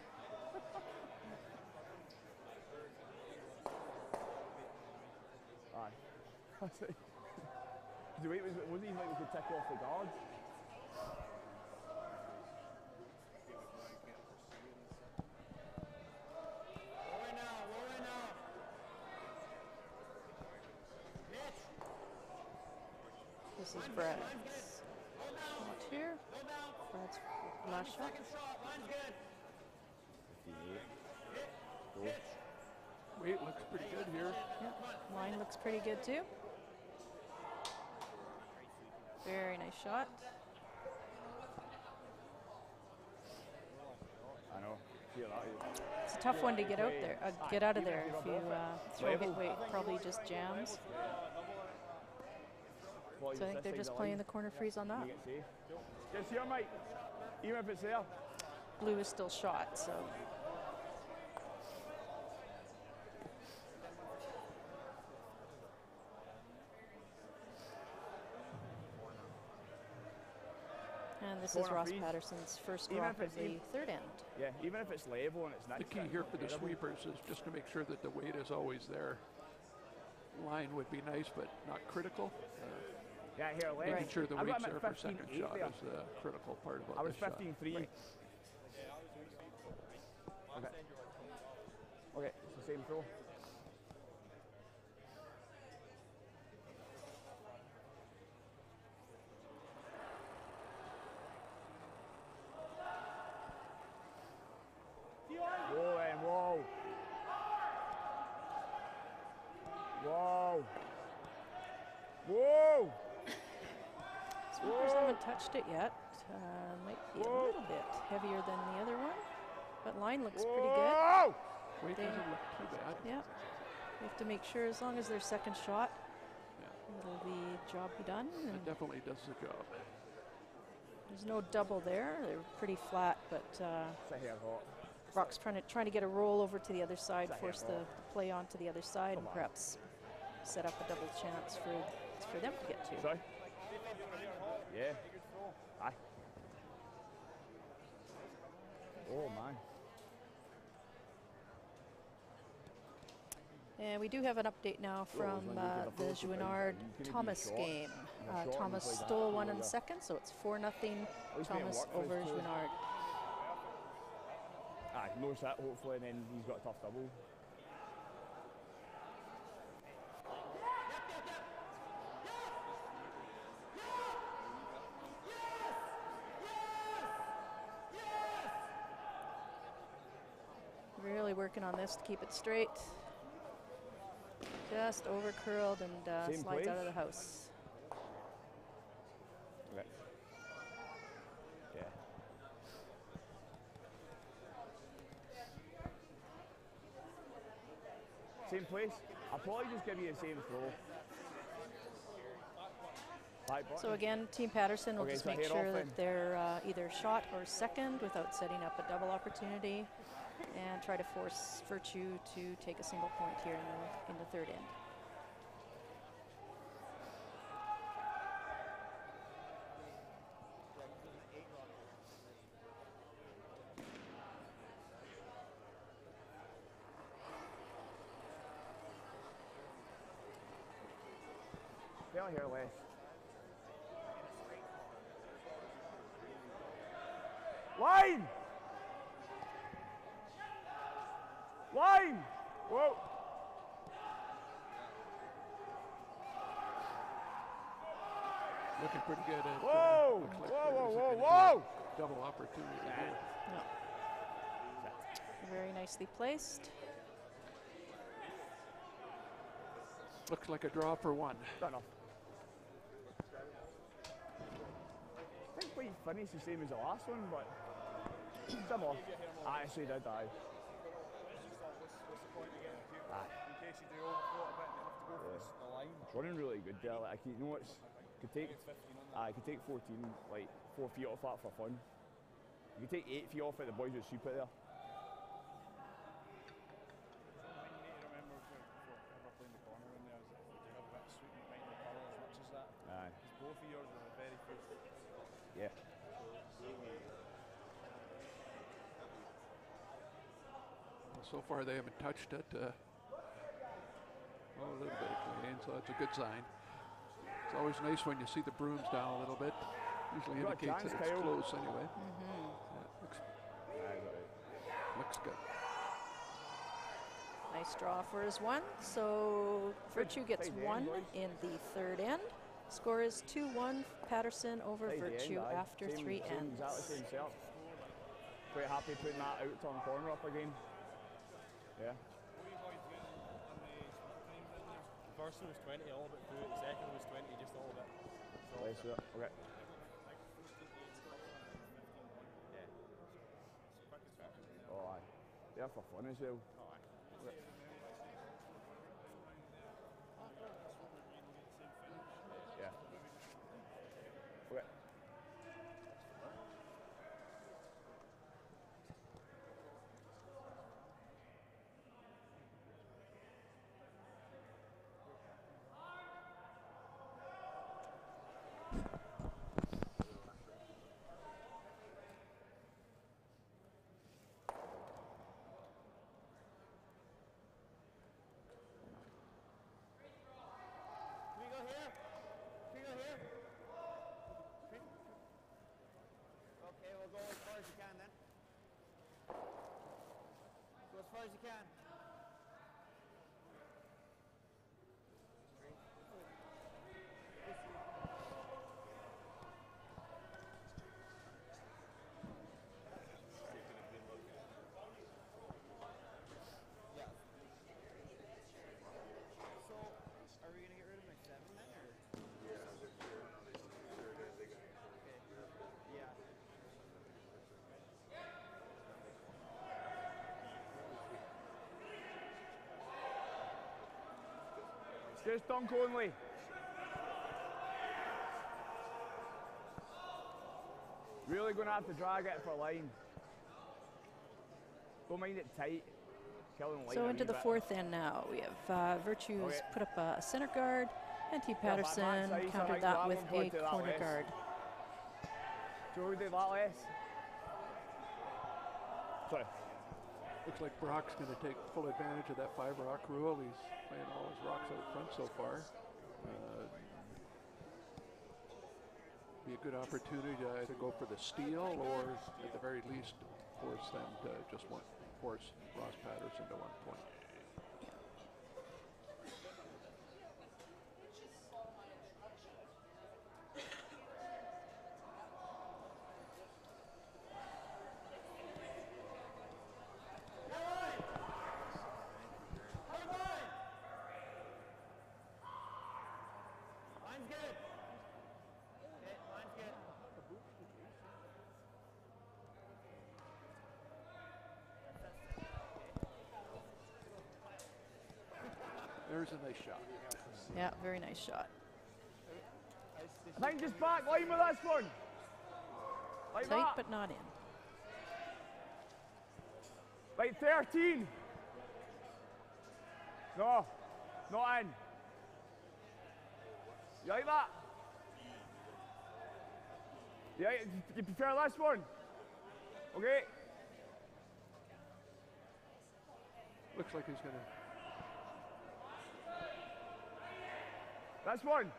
Aye. That's it. The way it wasn't even like we could tick off the guards. Roll right now. Pitch. This is Brad's shot here. Brad's last shot. Second shot. Line's good. 58. Go. Weight looks pretty good here. Yeah, line looks pretty good too. Very nice shot. I know. Feel that. It's a tough one to get out there. Get out of there if you throw it weight. Probably just jams. So I think they're just playing the corner freeze on that. Just here, Mike. Even if it's there. Blue is still shot, so. And this is Ross Paterson's first rock of the third end. Yeah, even if it's level and it's The next. key here for the sweepers is just to make sure that the weight is always there. Line would be nice, but not critical. Yeah, here, Making left. sure the I've got weight's him there at for second 15.8 shot there. is the critical part about I was this shot. 15.3. Okay. Okay, it's the same throw. Whoa, and whoa. Whoa. Whoa. Sweepers haven't touched it yet. Might be a Whoa. little bit heavier than the other one, but line looks pretty good. Whoa. Weight They- doesn't look too bad. Yeah, we have to make sure as long as their second shot, it'll be job done. It And definitely does the job. there's no double there. They're pretty flat, but It's a hair hot. Rock's trying to get a roll over to the other side, It's a force hair the play onto the other side, Come and on. perhaps set up a double chance for them to get to. Sorry? Yeah. Aye. Oh, man. And we do have an update now from the Jouinard Thomas game. Thomas stole one in the second, so it's 4-0 Thomas over Jouinard. Aye, no set hopefully, and then he's got a tough double. Really working on this to keep it straight. Just over curled and Same slides out of place? the house. Okay. Yeah. Same place? I'll probably just give you the same throw. Back button. So again, Team Paterson will Okay, just so make head sure off that they're either shot or second without setting up a double opportunity, and try to force Virtue to take a single point here in the third end. Get here, Les. Line! Line! Whoa! Looking pretty good at Whoa! looks like Whoa, there's whoa, gonna be whoa, whoa! a double opportunity here. No. Very nicely placed. Looks like a draw for one. Fair enough. I think we finished the same as the last one, but similar. I actually did, aye. In case you do overflow a bit, you have to go for the line. It's running really good there. Like, you know what's could take 15 on that. I could take 14, like 4 feet off that for fun. You could take 8 feet off it, the boys would sweep it there. One thing you need to remember before ever playing the corner in there is that you have a bit of sweeping behind the power as much as that. Aye. Because both of yours were very good. Yeah. So far they haven't touched it. A little bit of cleaning, so that's a good sign. It's always nice when you see the brooms down a little bit. Usually You got a indicates that chance, it's Kyle. close anyway. Aye, right. Looks good. Nice draw for his one. So Virtue gets Tight end, one boys. in the third end. Score is 2-1 Patterson over Tight end, Virtue aye. after Same- 3 same, ends. Exactly same setup. Quite happy putting that out turn corner up again. Yeah. What you boys doing on the split times in there? The first one was 20, all but through it. The second one was 20, just all of it. So Let's do it. Okay. Oh, aye. They're for fun as well. Yeah. Okay. Can we go here? Can we go here? Okay, we'll go as far as you can then. Go as far as you can. So, are we gonna get rid of my 7 then, or? Okay. Yeah. Just dunk only. Really going to have to drag it for line. Don't mind it tight. Killing line So a into wee the bit. fourth end now. We have Virtue's Okay. put up a center guard, and T. Patterson backside, so I countered think that that with one's going a to that corner less. guard. So we did that less. Sorry. Looks like Brock's going to take full advantage of that 5 rock rule. He's playing all his rocks out front so far. Be a good opportunity to either go for the steal or at the very least force them to just force Ross Paterson to 1 point. Line's good. Okay, line's good. There's a nice shot. Yeah, very nice shot. I think just back line with this one. Like Tight that. but not in. Like 13. No, not in. You like that? Yeah, you prefer this one? Okay. Looks like he's going to. This one.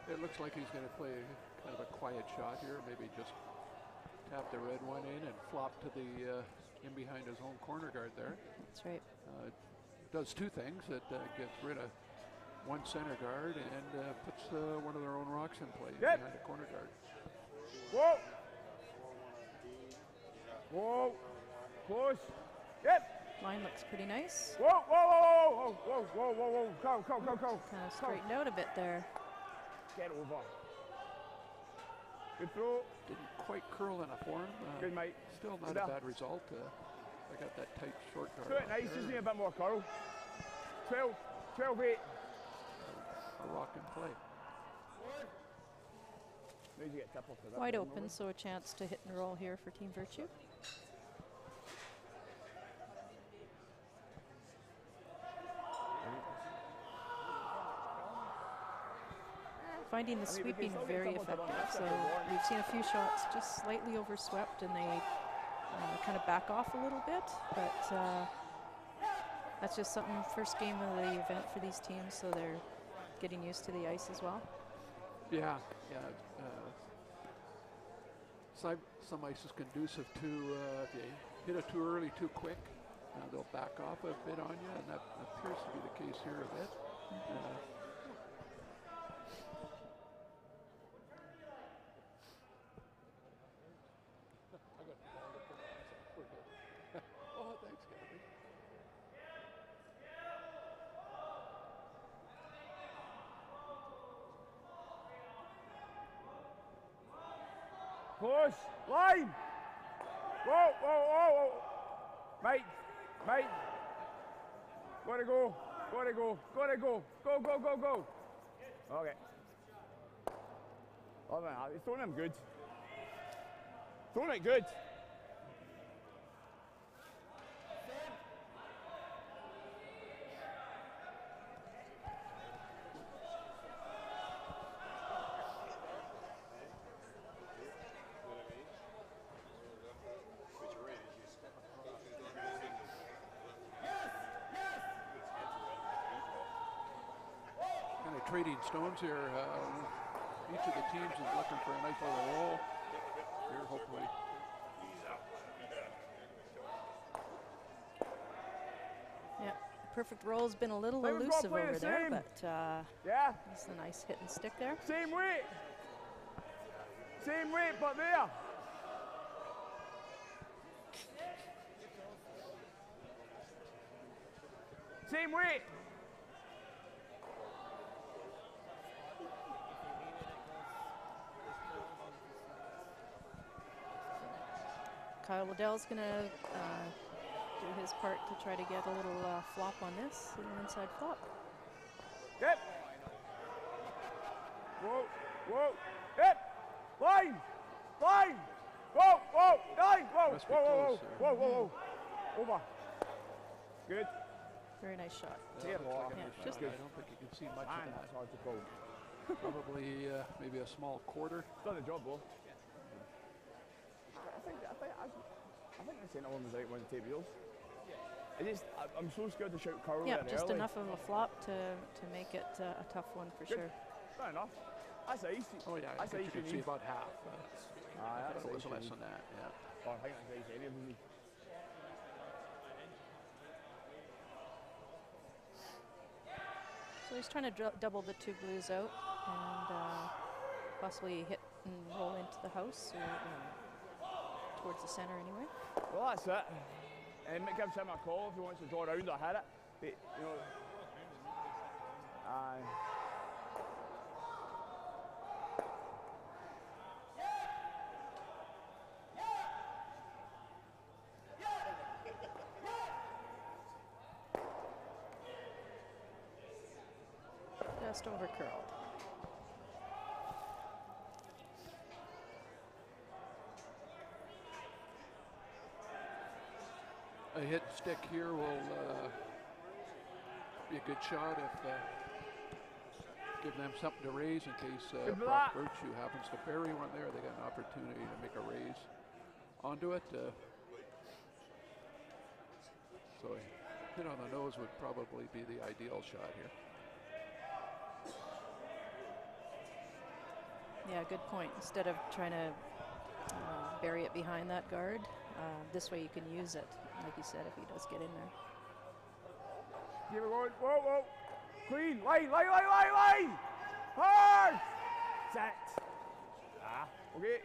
It looks like he's going to play kind of a quiet shot here. Maybe just tap the red one in and flop to the in behind his own corner guard there. That's right. It does two things. It gets rid of one center guard and puts one of their own rocks in play behind the corner guard. Whoa! Whoa! Close. Yep. Line looks pretty nice. Whoa! Whoa! Whoa! Whoa! Whoa! Whoa! Whoa! Go! Go! Go! Go! Kind of straightened out a bit there. Get over. Good throw. Didn't quite curl enough for him. Good, mate. Still not a bad result. I got that tight short guard. Do it nice. Just need a bit more curl. 12. 12-8. A rock in play. Need to get tip off of that Wide ball, open, maybe. so a chance to hit and roll here for Team Virtue. Finding the sweeping very effective. So we've seen a few shots just slightly overswept, and they kind of back off a little bit. But that's just something, first game of the event for these teams, so they're getting used to the ice as well. Yeah, yeah. Some ice is conducive to if you hit it too early, too quick, they'll back off a bit on you, and that appears to be the case here a bit. Oh, thanks, Gabby. Close. Line. Whoa, whoa, whoa, whoa. Mate, mate. Gotta go. Gotta go. Gotta go. Go, go, go, go. Okay. Oh, man, he's throwing him good. Throwing it good. Trading stones here. Each of the teams is looking for a nice little roll here, hopefully. Yeah, perfect roll's been a little They was gonna elusive play the over there, same. but Yeah. it's a nice hit and stick there. Same weight. Same weight, but there. Same weight. Kyle Waddell's going to do his part to try to get a little flop on this, a little inside flop. Yep. Whoa, whoa, yep. Line, line. Whoa, whoa, line, whoa, Must be whoa, whoa, close whoa, whoa, whoa, whoa. Over. Good. Very nice shot. Yeah, boy. Yeah, just I don't think you can see much Man, of that. that's hard to call. Probably maybe a small quarter. Done the job, though. I think the centre one was the right one to take wheels. I'm so scared to shout curl yeah, there just early. enough of a flop to make it a tough one for Good. sure. Fair enough. That's ice. Oh yeah, I That's think ice you can see about half. I that's thought it was ice. less than that. Yeah. Oh, I think that's ice anyway. So he's trying to double the two blues out and possibly hit and roll into the house or towards the center anyway. Well, that's it. And it gives him a call if he wants to draw around or hit it. But, you know, Just over curled. A hit and stick here will be a good shot if give them something to raise in case Good Brock luck. Virtue happens to bury one there. They got an opportunity to make a raise onto it. So a hit on the nose would probably be the ideal shot here. Yeah, good point. Instead of trying to bury it behind that guard, this way you can use it, like you said, if he does get in there. Keep it going. Whoa, whoa. Clean. Line. Hard. Set. Okay.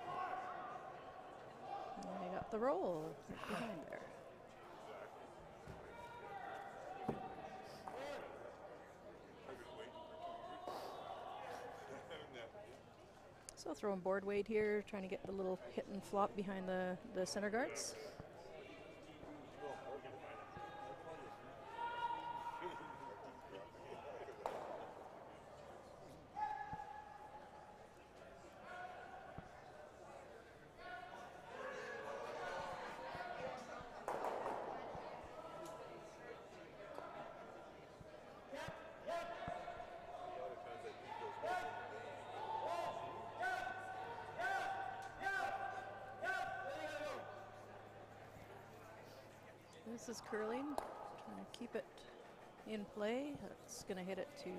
And they got the roll behind there. So throwing board weight here, trying to get the little hit and flop behind the center guards. This is curling, trying to keep it in play. It's going to hit it too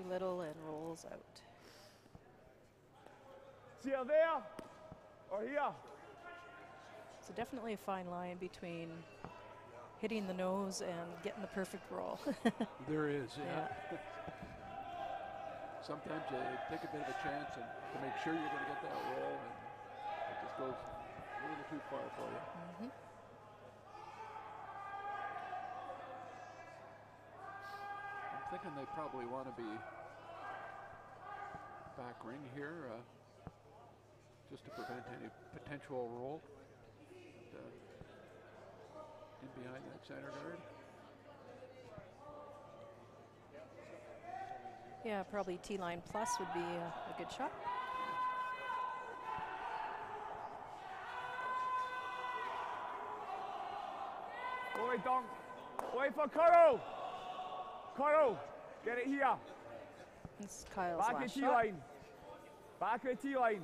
little and rolls out. See her there or here? So definitely a fine line between hitting the nose and getting the perfect roll. There is, yeah. Sometimes you take a bit of a chance and to make sure you're going to get that roll, and it just goes a little too far for you. Mm-hmm. I'm thinking they probably want to be back ring here, just to prevent any potential roll in behind that center guard. Yeah, probably T-line plus would be a good shot. Boy, Dunk. Wait for Carl. Carl, get it here. It's Kyle's Back last of shot. T-line. Back of T-line.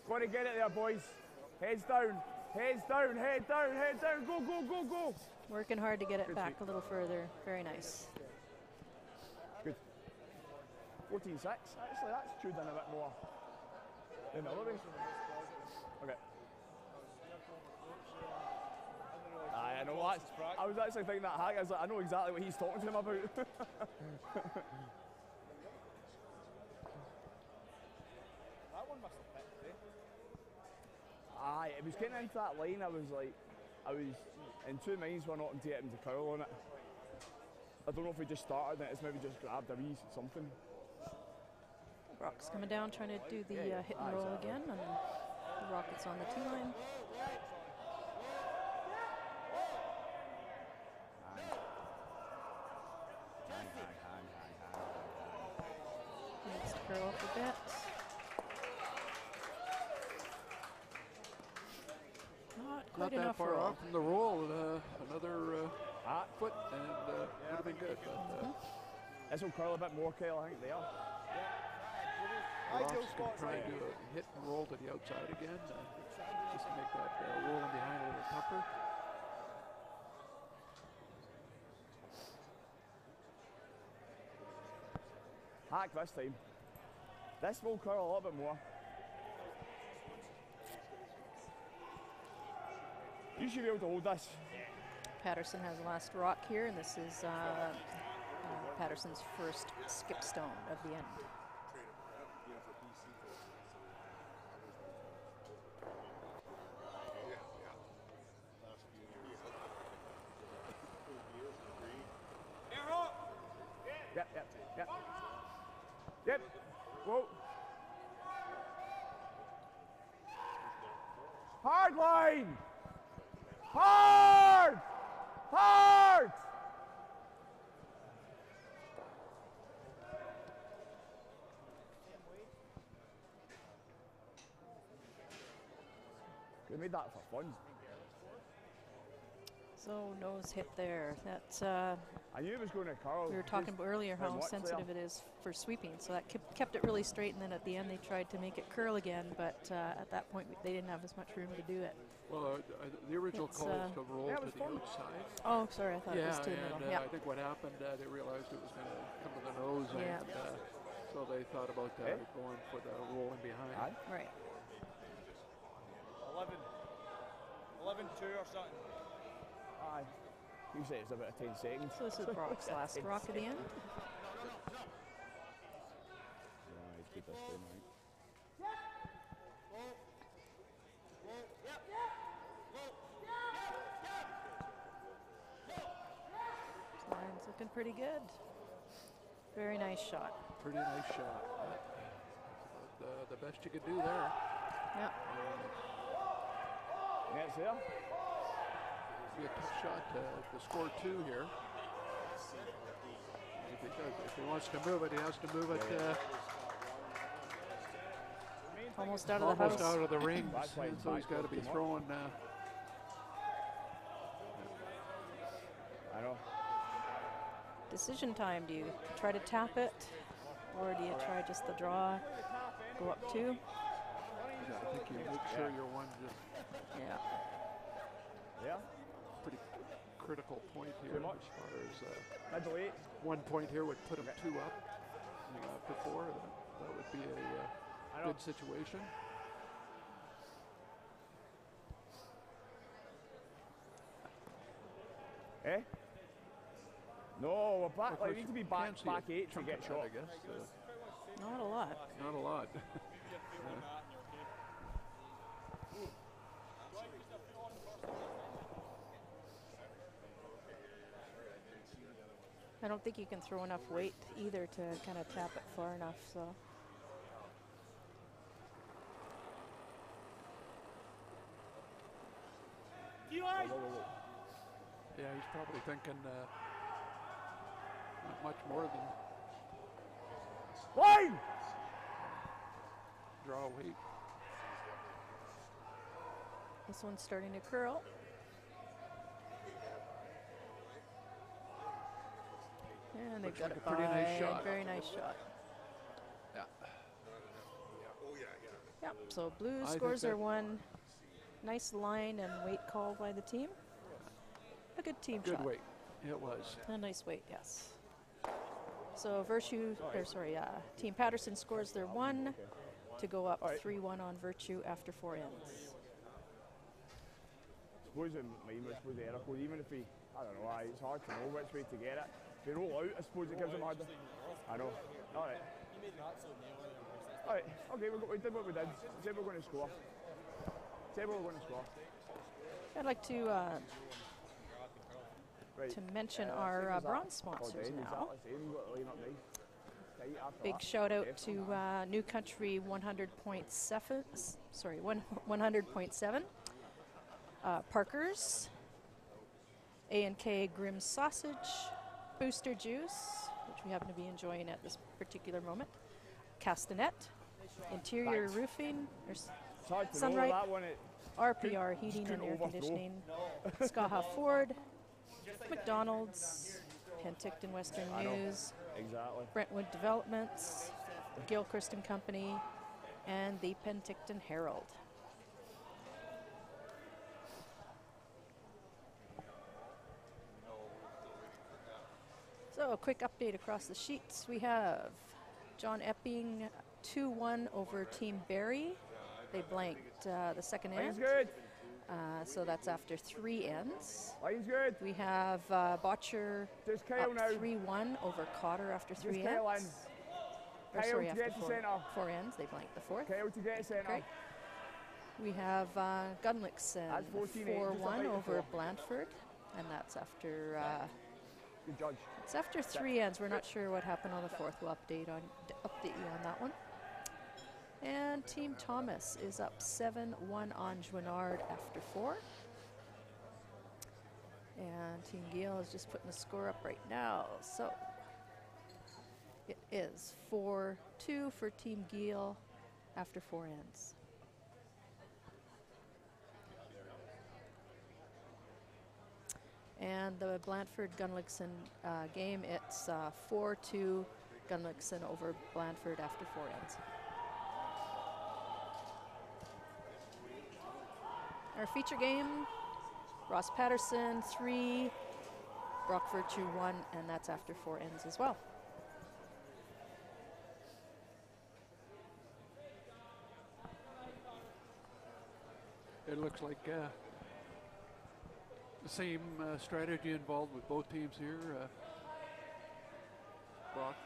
Got to get it there, boys. Heads down. Head down. Go. Working hard to get it Good back sweep. a little further. Very nice. Good. 14-6. Actually, that's chewed in a bit more than the other way. Okay. I know what. I was actually thinking that hack. I was like, I know exactly what he's talking to him about. That one must have picked, eh? Aye, it was getting into that line. I was in two minds were not to get him to curl on it. I don't know if we just started it, it's maybe just grabbed a wee something. Rock's coming down, trying to do the hit and roll again, and the Rocket's on the T-line. Needs to curl up a bit. Not quite Not that enough far roll. off from the roll. Another foot and would have been good. But, This will curl a bit more, Kyle, I think they are. Ross is going to try and do a hit and roll to the outside again, just to make that rolling behind a little tougher. Hack this time. This will curl a little bit more. You should be able to hold this. Paterson has the last rock here, and this is Paterson's first skip stone of the end. Yep. Whoa. Hard line. Hard. Could have made that for fun. So nose hit there. That's I knew it was going to curl. we were talking about earlier how much sensitive it is for sweeping. So that kept it really straight, and then at the end they tried to make it curl again, but at that point they didn't have as much room to do it. Well, the original It's, call was to roll yeah, it to was the fun. outside. Oh, sorry, I thought it was too and little. Yeah. I think what happened, they realized it was going to come to the nose, Yeah. and So they thought about going for the rolling behind. Aye. Right. 11-2 or something. Aye. You say it's about 10 seconds. So this is Brock's last rock at the end. Yeah, he's keep this going, right? Line's looking pretty good. Very nice shot. Pretty nice shot. The best you could do there. Yeah. Net's there. Be a tough shot to score 2 here. If he wants to move it, he has to move it Almost out of the almost house. out of the rings. That's why And so he's got to be come up. throwing. I know. Decision time. Do you try to tap it, or do you try just the draw, go up 2? I think you make sure you're one just Yeah. Yeah. pretty critical point here Too much. as far as Middle 8. 1 point here would put him 2 up to 4. That would be a I know. good situation. Eh? No, we're back. Of Like, we course, need to be you back can see back a 8 to chunk get of that, shot. I guess. Not a lot. Not a lot. I don't think you can throw enough weight either to kind of tap it far enough. So. Yeah, he's probably thinking not much more than Line! draw weight. This one's starting to curl. And they've Looks got like it a pretty nice by. shot. Very nice shot. Yeah. Yep. So blue I think scores are that- 1. Nice line and weight call by the team. A good team Good shot. weight. It was. A nice weight, yes. So Team Paterson scores their 1 to go up 3-1 on Virtue after 4 ends. Suppose in mine was supposed to error code, even if he, I don't know, it's hard to know which way to get it. If they roll out, I suppose it gives them harder. I know. Alright. Alright, okay, we did what we did. Said we're going to score. Said we were going to score. I'd like to Right. mention same our as that. bronze sponsors Again, now. exactly same, we've got the line up nice. Tight after Big that. shout out Definitely. to New Country 100.7, Parker's, A&K Grimm Sausage, Booster Juice, which we happen to be enjoying at this particular moment, Castanet, Interior Thanks. Roofing, It's hard to Sunright. know that one. RPR Heating and couldn't Air overthrow. Conditioning, Skaha Ford, McDonald's, Penticton Western I know. News, Exactly. Brentwood Developments, Gilchrist and Company, and the Penticton Herald. So a quick update across the sheets. We have John Epping 2-1 over Team Barrie. They blanked the second Line's end. good. So that's after 3 ends. Line's good. We have Botcher Just Kyle up now. 3-1 over Cotter after 3 Just Kyle in. ends. Or Kyle sorry, to after get to 4 centre. 4 ends. They blanked the 4th. Kyle to get to centre. Great. We have Gunlickson That's 14-8, just 4-1 about over the Blandford, and that's after Good judge. it's after 3 ends. We're not sure what happened on the 4th. We'll update you on that one. And Team Thomas is up 7-1 on Jouinard after 4. And Team Giel is just putting the score up right now. So it is 4-2 for Team Giel after 4 ends. And the Blandford-Gunlickson game, it's 4-2 Gunlickson over Blandford after 4 ends. Our feature game, Ross Paterson 3, Brock Virtue 1, and that's after 4 ends as well. It looks like the same strategy involved with both teams here. Brock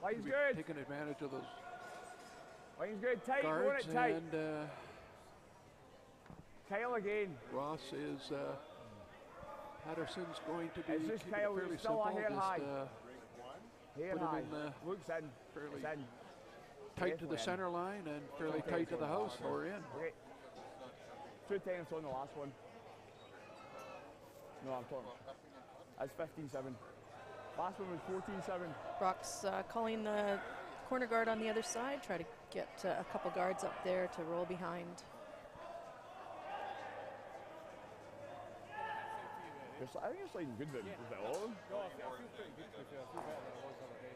Line's good. taking advantage of those Line's good. Tight. Going guards, it tight. and Kyle again. Ross is Paterson's going to be It's just keeping Kyle, it fairly he's still simple. a hair Just high. Here put him high. in, Looks in. fairly It's in. tight to the Definitely in. center line and fairly tight to the house, or in. Okay. 2 times on the last one. No, I'm talking. That's 15-7. Last one was 14-7. Brock's calling the corner guard on the other side. Try to get a couple guards up there to roll behind. I think it's sliding good, but was it all of them? No, I feel pretty good to be fair. I feel better than I was the other day.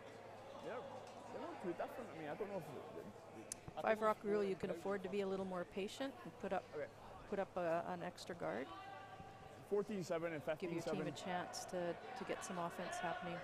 They're not too different. I mean, I don't know if... 5 rock rule, you can afford to be a little more patient and put up an extra guard. 14-7 and 15-7. Give your team a chance to get some offense happening.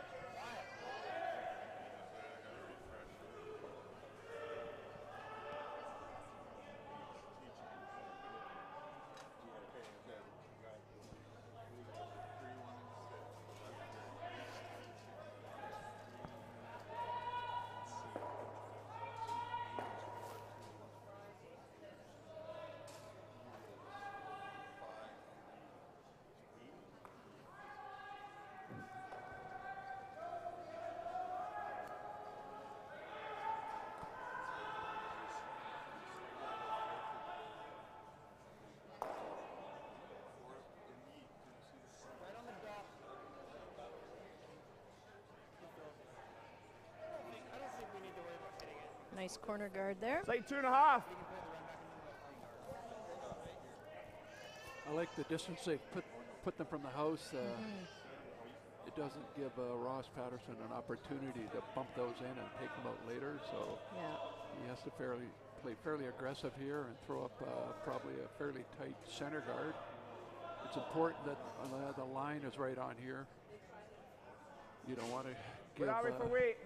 Nice corner guard there. It's like 2.5. I like the distance they put them from the house. It doesn't give Ross Paterson an opportunity to bump those in and take them out later. So he has to play fairly aggressive here and throw up probably a fairly tight center guard. It's important that the line is right on here. You don't want to give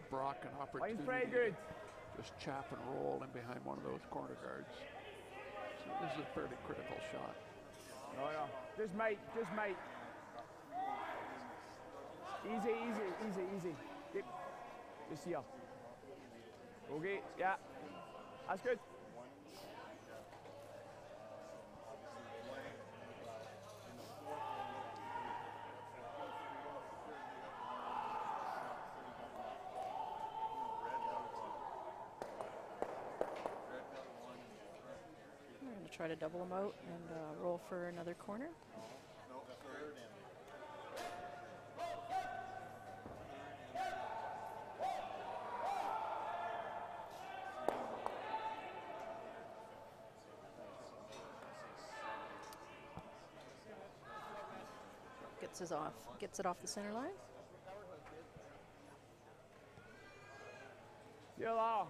Brock an opportunity. Line's very good. Just chap and roll in behind one of those corner guards. So this is a fairly critical shot. Oh yeah. Just mate. Easy. Yep. Just here. Okay, yeah. That's good. Try to double them out and roll for another corner. Gets it off the center line. Yellow.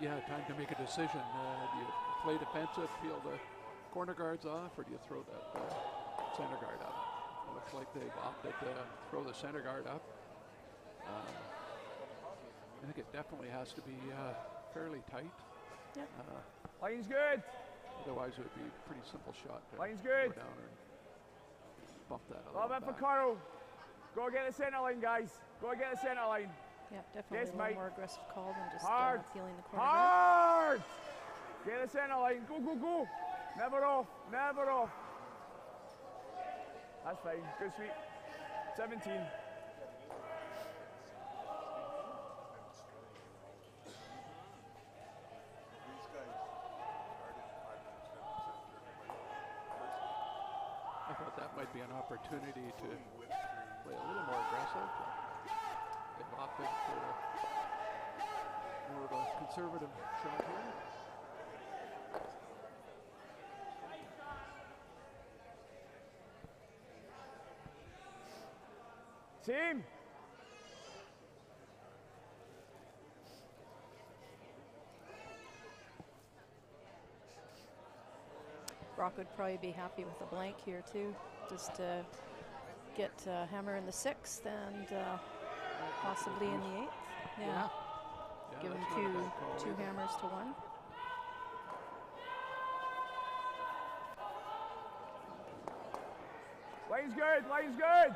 Yeah, time to make a decision. Do you play defensive, peel the corner guards off, or do you throw that center guard up? It looks like they've opted to throw the center guard up. I think it definitely has to be fairly tight. Yep. Line's good. Otherwise, it would be a pretty simple shot to Line's good. go down and bump that a Love little it for back. Carl. Go get the center line, guys. Go get the center line. Yeah, definitely Yes, a little mate. more aggressive call than just Hard. feeling the corner guard. Hard. Get the center line. Go. Never off. That's fine. Good sweep. 17. I thought that might be an opportunity to play a little more aggressive. They've opted for more of a conservative shot here. Team. Brock would probably be happy with a blank here too, just to get Hammer in the 6th and possibly in the 8th. Yeah. Give him that's not a bad call two either. hammers to one. Lane's good, lane's good.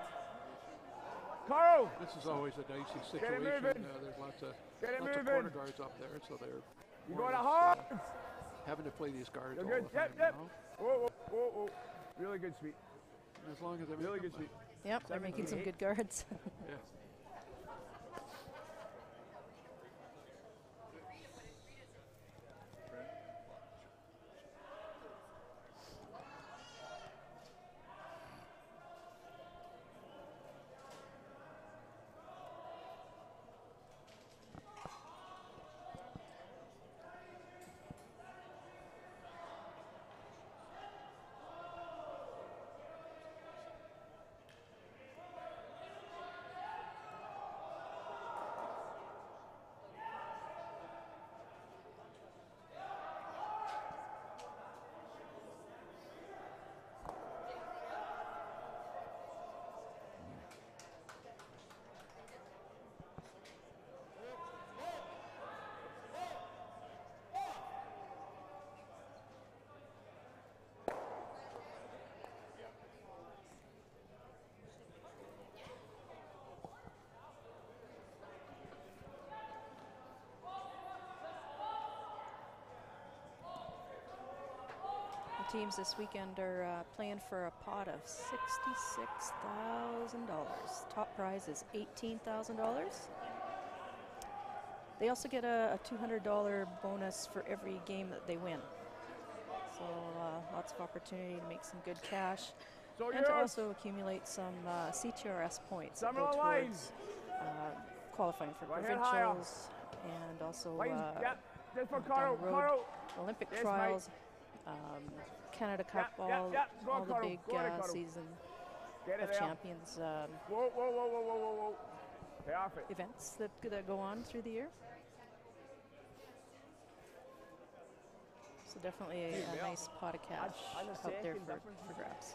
Carl, This is always a dicey it situation. moving. There's lots of Get it corner moving. guards up there, so they're You more or got it less, hard. having to play these guards You're all good. the time Yep. now. Whoa, whoa, whoa, whoa. Really good sweep. As long as they're Really making good sweep. Yep, they're making some 78. good guards. Yeah. The teams this weekend are playing for a pot of $66,000. Top prize is $18,000. They also get a $200 bonus for every game that they win. So lots of opportunity to make some good cash So and to yours. also accumulate some CTRS points that Some go of the towards qualifying for Right, head higher. provincials and also Lane's, yep. Just for down Carl. the road, Carl. Olympic Yes, mate. trials, Canada Cup, Yep, yep, yep. Go all on, the Carl. big Go on, Carl. season Get it of there. champions Whoa, whoa, whoa, whoa, whoa, whoa, whoa. Perfect. events that go on through the year. So definitely a Yeah. nice pot of cash And a out there second for difference. grabs.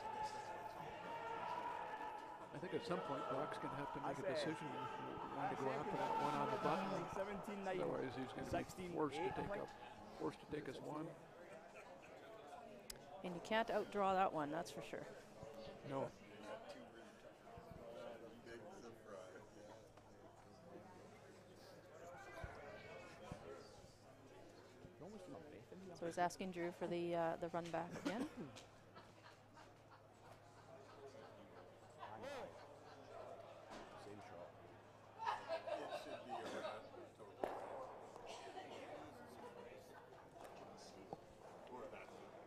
I think at some point Brock's going to have to make a That's it. decision when to go after that one on the button. 17-9. Otherwise, he's going to be 16-8, forced I to take think. forced to take his one. And you can't outdraw that one, that's for sure. No. So he's asking Drew for the run back again. Same shot.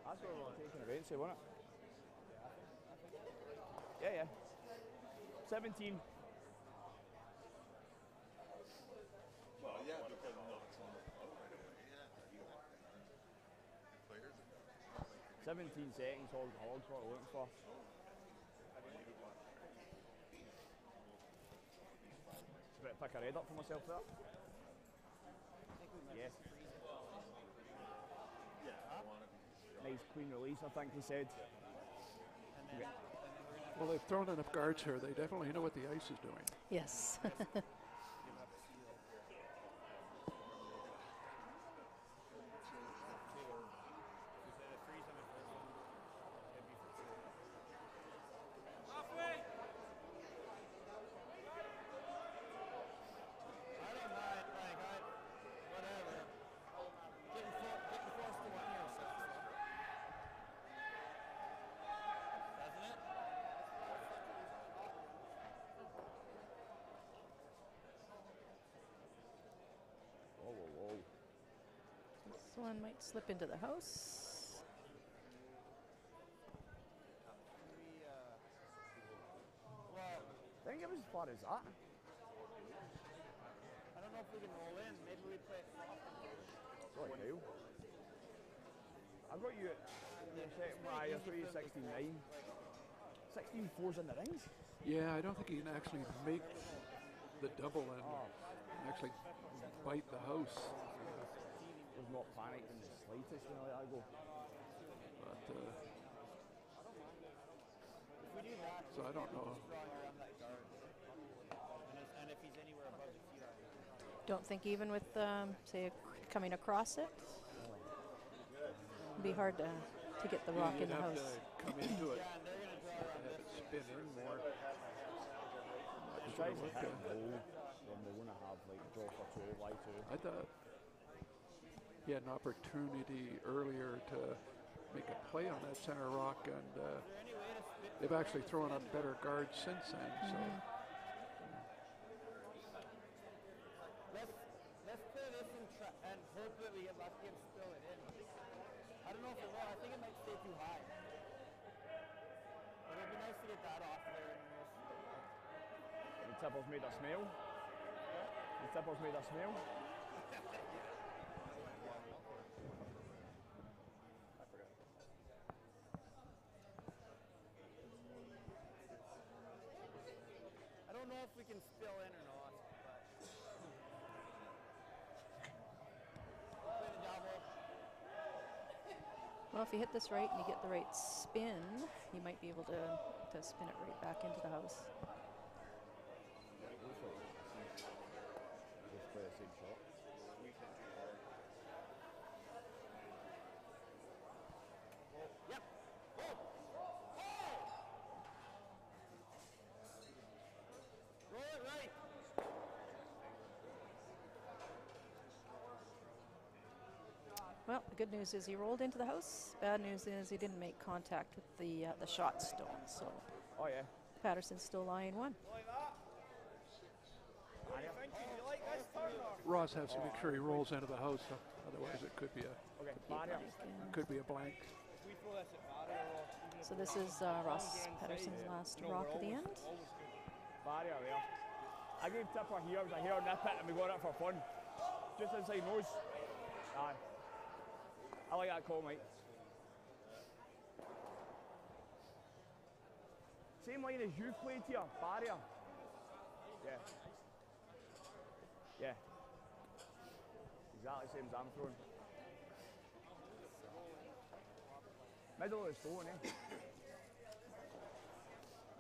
That's what we were taking eventually, wasn't it? Yeah, yeah. 17. Well, yeah, because no, it's on the oh, right away. Yeah, 17 seconds, hogs what we're looking for. Just about to pick a red up for myself there. Yes. Nice clean release, I think he said. Well, they've thrown enough guards here. They definitely know what the ice is doing. Yes. Whoa, whoa, whoa. This one might slip into the house. I think it was as far as that. I don't know if we can roll in. Maybe we play it soft. Sorry, Kyle. I've got you at your second I've got you at 16-9. 16-4's in the rings. Yeah, I don't think he can actually make the double and actually bite the house. Was not panicked in the slightest when I let that go. But If we do that, so I don't know. drawing around that guard. And if he's anywhere above the field, Don't think even with, say, coming across it, it'd be hard to get the rock in the You'd have house. to come into it, Yeah, and they're going to draw around have this. it spin in more. If he tries to hit and roll, then we're going to have like draw for two, Y2. I thought he had an opportunity earlier to make a play on that center rock, and they've actually thrown up better guards since then. So Let's play this and hope that we get lucky and spill it in. I don't know if it will. I think it might stay too high. But it'd be nice to get that off there. The tipper's made a smell. The tipper's made a smell. I don't know if we can spill in or not. But play the double. Well, if you hit this right and you get the right spin, you might be able to spin it right back into the house. Just play the same shot. Yep. Oh! Roll it right. Well, the good news is he rolled into the house. Bad news is he didn't make contact with the shot stone. So Oh yeah. Paterson's still lying one. Ross has to make sure he rolls into the house, otherwise it could be a Okay, barrier. blank. We throw this at barrier or even So this is Ross Paterson's last rock at the end. Barrier there. I gave tipper here, it was a hair nip it, and we got it for fun. Just inside nose. Aye. I like that call, Mike. Same line as you played here, barrier. Yeah. Yeah. Exactly same as I'm throwing. Middle of the stone, eh?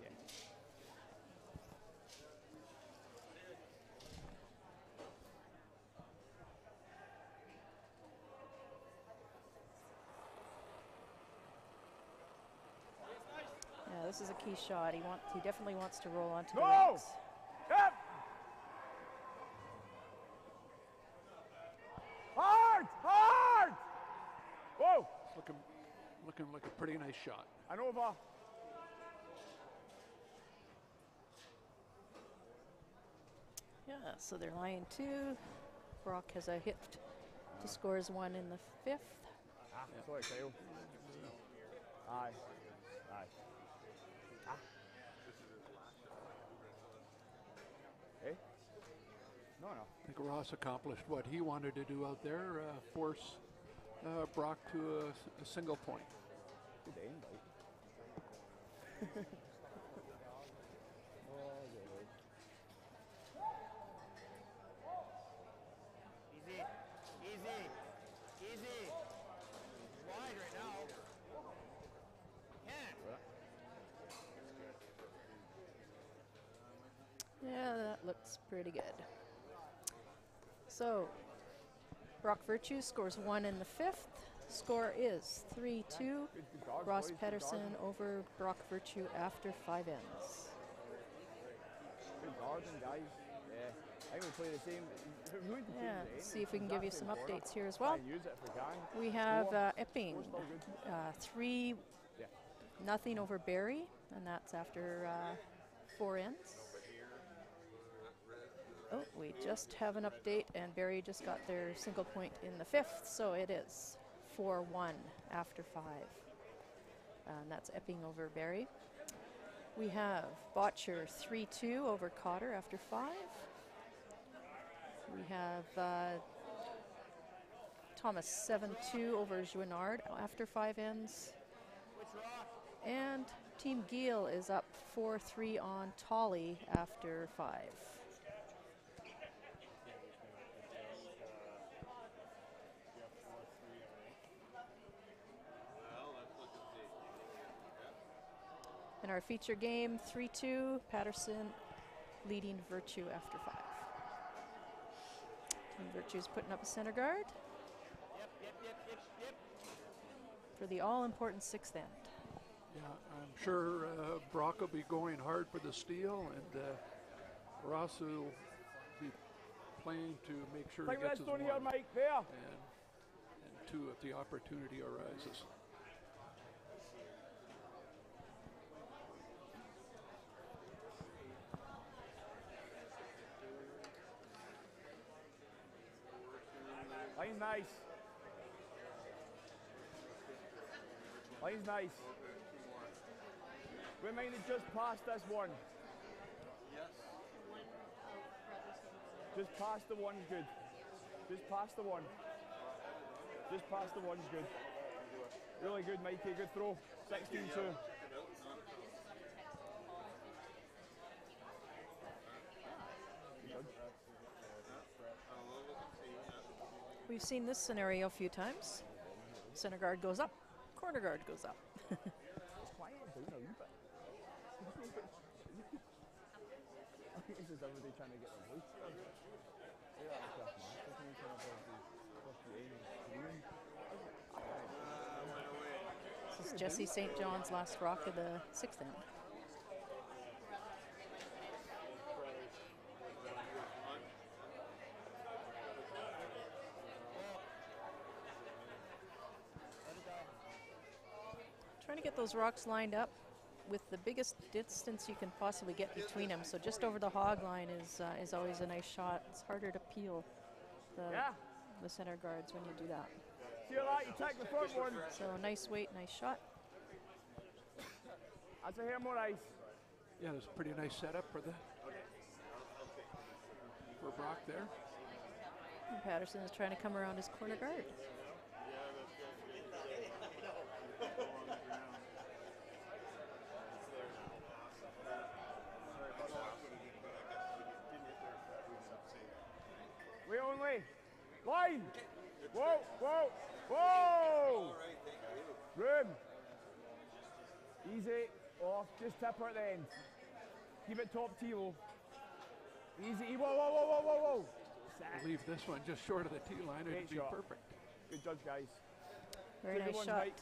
Yeah. Yeah, this is a key shot. He definitely wants to roll onto the No! rocks. Yep! Hard! Hard! Whoa! It's looking like a pretty nice shot. And over. Yeah, so they're lying two. Brock has a hit to scores one in the fifth. Ah, sorry, Kyle. Aye. Aye. Ah. Eh? No, no. I think Ross accomplished what he wanted to do out there, force Brock to a single point. Good aim, right? Easy. Easy. Easy. Wide right now. Can't. Yeah, that looks pretty good. So, Brock Virtue scores one in the fifth. Score is 3-2. Good guards, Ross boys, good Paterson guarding. over Brock Virtue after 5 ends. Good guarding, guys. Yeah. I think we'll play the same. Who would you Yeah, play the see if we can give you some Exactly, updates here as Try well. and use it if we can. We have Score. Epping, Score's still good. 3 Yeah. nothing over Barry, and that's after 4 ends. Oh, we just have an update, and Barry just got their single point in the fifth, so it is 4-1 after 5. And that's Epping over Barry. We have Botcher 3-2 over Cotter after 5. We have Thomas 7-2 over Jouinard after 5 ends. And Team Giel is up 4-3 on Tolly after 5. In our feature game, 3-2, Paterson leading Virtue after 5. And Virtue's putting up a center guard Yep. for the all-important sixth end. Yeah, I'm sure Brock will be going hard for the steal, and Ross will be playing to make sure he Take gets his Redstone one here, Mike. There. and two if the opportunity arises. Line's nice. Line's nice. We might have just passed this one. Just past the one's good. Just past the one. Just past the one's good. Really good, Mikey. Good throw. 16-2. We've seen this scenario a few times. Center guard goes up, corner guard goes up. Quiet down a wee bit. I think this is everybody trying to get their voice. This is Jesse St. John's last rock of the sixth end. Trying to get those rocks lined up with the biggest distance you can possibly get between them. So just over the hog line is always a nice shot. It's harder to peel the center guards when you do that. See that? You take the front one. So nice weight, nice shot. That's a hair more ice. Yeah, there's a pretty nice setup for Brock there. And Paterson is trying to come around his corner guard. We only. Line. Whoa, whoa, whoa. Room. Easy. Off. Just tip her at the end. Keep it top T-low. Easy. Whoa, whoa, whoa, whoa, whoa, whoa. Leave this one just short of the tee line. Great It'd be shot. perfect. Good judge, guys. Very Take the nice one, shot. Mike.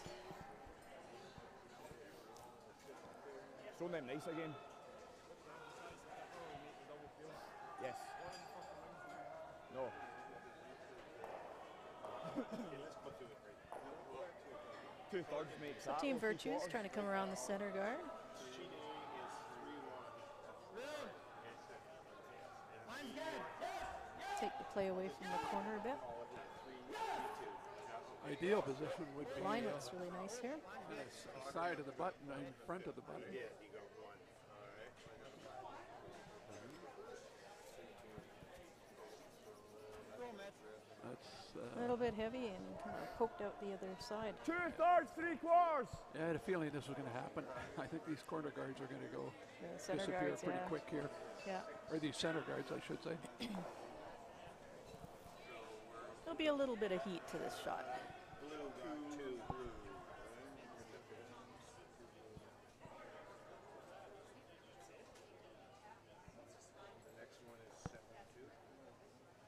Throw them nice again. Yes. No. Two-thirds makes So that. Team or three Virtues quarters. trying to come around the center guard. Take the play away from the corner a bit. Ideal position would be Line looks really nice here. side of the button, in front of the button. That's A little bit heavy and kind of poked out the other side. Two-thirds, three-quarters. I had a feeling this was going to happen. I think these corner guards are going to go The center disappear guards, pretty yeah. quick here. Yeah. Or these center guards, I should say. There'll be a little bit of heat to this shot.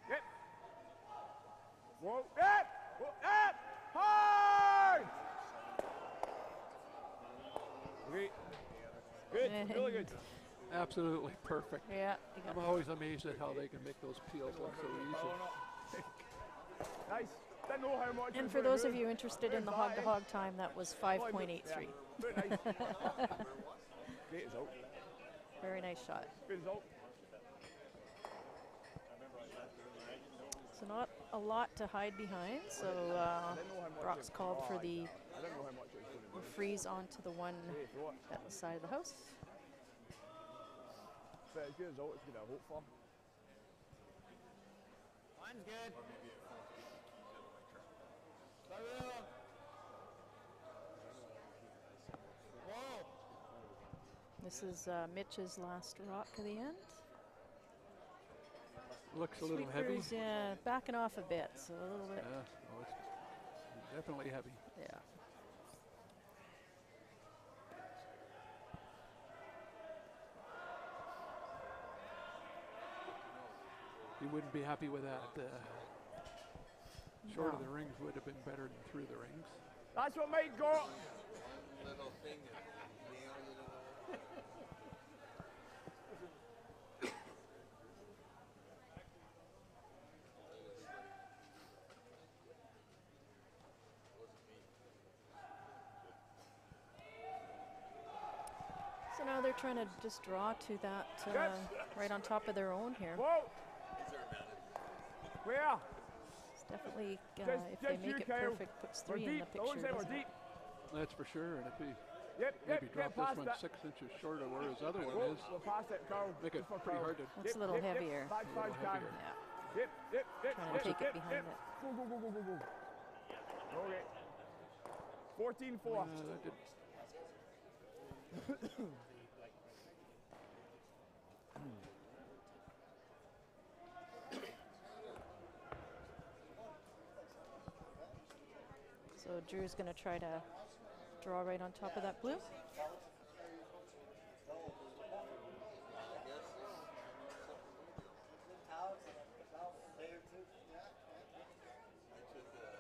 Yep. Whoa, yep. Whoa, yep. Hard. Okay. Good, really good. Absolutely perfect. Yeah. You got I'm always amazed at how they can make those peels look so easy. Nice. Didn't know how much. And for those of you interested in the hog-to-hog time, that was 5.83. Very nice. Great result. Very nice shot. Good result. So not a lot to hide behind. So Brock's called for the I didn't know how much it was going to be. freeze onto the one Hey, throw it. at the side of the house. But it's a good result. It's good to hope for. Line's good. Whoa. This is Mitch's last rock of the end. Looks a little heavy. Sweepers, yeah, backing off a bit, so a little bit. Oh, it's definitely heavy. Yeah. He wouldn't be happy with that. Short of No. the rings would have been better than through the rings. That's what Mike got. Little thing that nailed it all. So now they're trying to just draw to that right on top of their own here. Whoa! Where? It's definitely, Just- if just they you, make it Kyle. perfect, puts We're 3 in the deep. Always picture. say we're doesn't it? deep. That's for sure. And if he Yep, maybe yep, drop get this past one that. 6 inches short of where his other one Whoa, is, we're past it, Carl. make it Just for pretty Carl. hard to. It's a little heavier. Back, A back, little back. heavier. Yeah. Yep. Trying to take it behind it. Go, go, go, go, go, go. Okay. 14-4. That did, So Drew's going to try to draw right on top of that blue.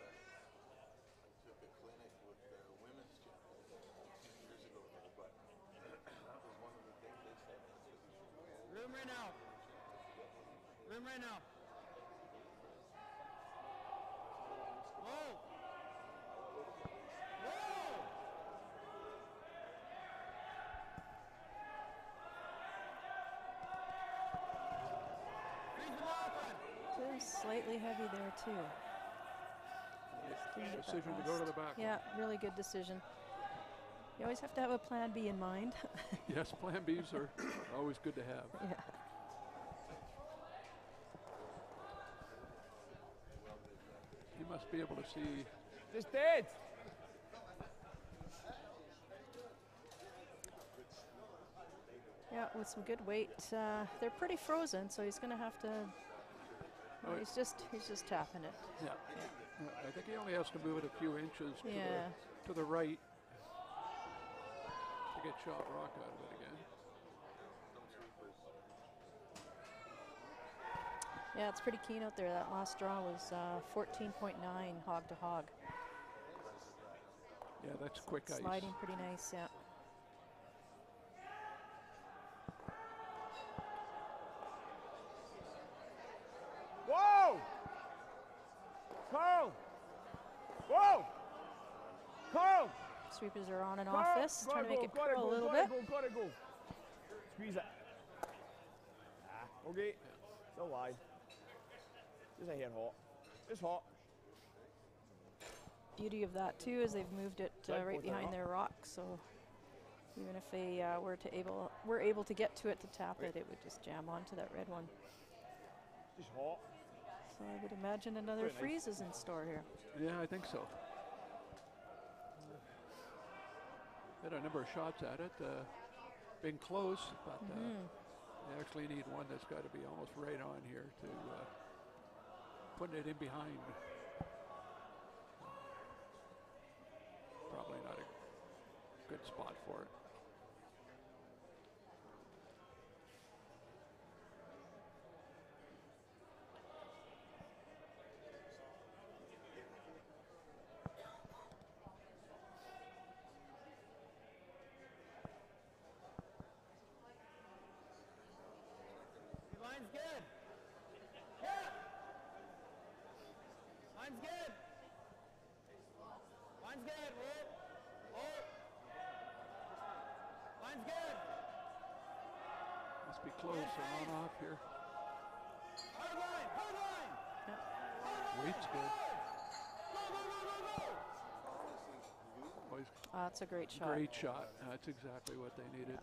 I took a clinic with the women's gym 10 years ago, but that was one of the things they said. Room right now. Room right now. Whoa! Whoa! Freeze the ball front. Just slightly heavy there too. Just didn't get that decision to go to the last. back. Yeah, really good decision. You always have to have a plan B in mind. yes, plan Bs are always good to have. Yeah. He must be able to see. Just dead. Yeah, with some good weight. They're pretty frozen, so he's going to have to. Oh, He's just tapping it. Yeah. I think he only has to move it a few inches Yeah. to the right to get shot rock out of it again. Yeah, it's pretty keen out there. That last draw was 14.9 hog to hog. Yeah, that's quick ice. Sliding pretty nice, yeah. Whoa! Carl! Whoa! Carl! Sweepers are on and Carl! off this, trying to make it curl a little bit. Gotta go. Squeeze it. Okay. Still wide. Just a hair hot. Just hot. Beauty of that too is they've moved it Right, right put that behind up. their rock, so even if they were able to get to it to tap it, it would just jam onto that red one. Just hot. So I would imagine another Very nice. freeze is in store here. Yeah, I think so. Had a number of shots at it, been close, but they actually need one that's got to be almost right on here to putting it in behind. Probably not a good spot for it. Line's good. Yeah. Line's good. Line's good. Hold. Line's good. Must be close or on off here. Hard line. Hard line. Weight's good. Go, go, go, go, go. Boys, That's a great shot. great shot. That's exactly what they needed.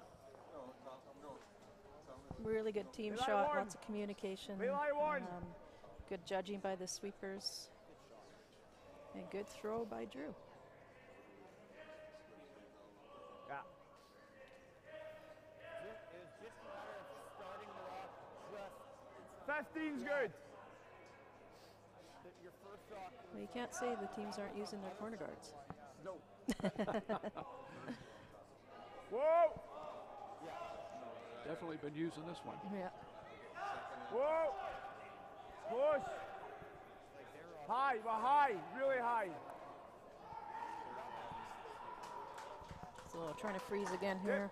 Really good team Relay shot, one. lots of communication. Relay one. Good judging by the sweepers. And good throw by Drew. Yeah. It was just a matter of starting the rock just 15's good. your first rock. Well, you can't say the teams aren't using their corner guards. No. Whoa! Definitely been using this one. Yeah. Whoa! Close. High, but high, really high. So trying to freeze again here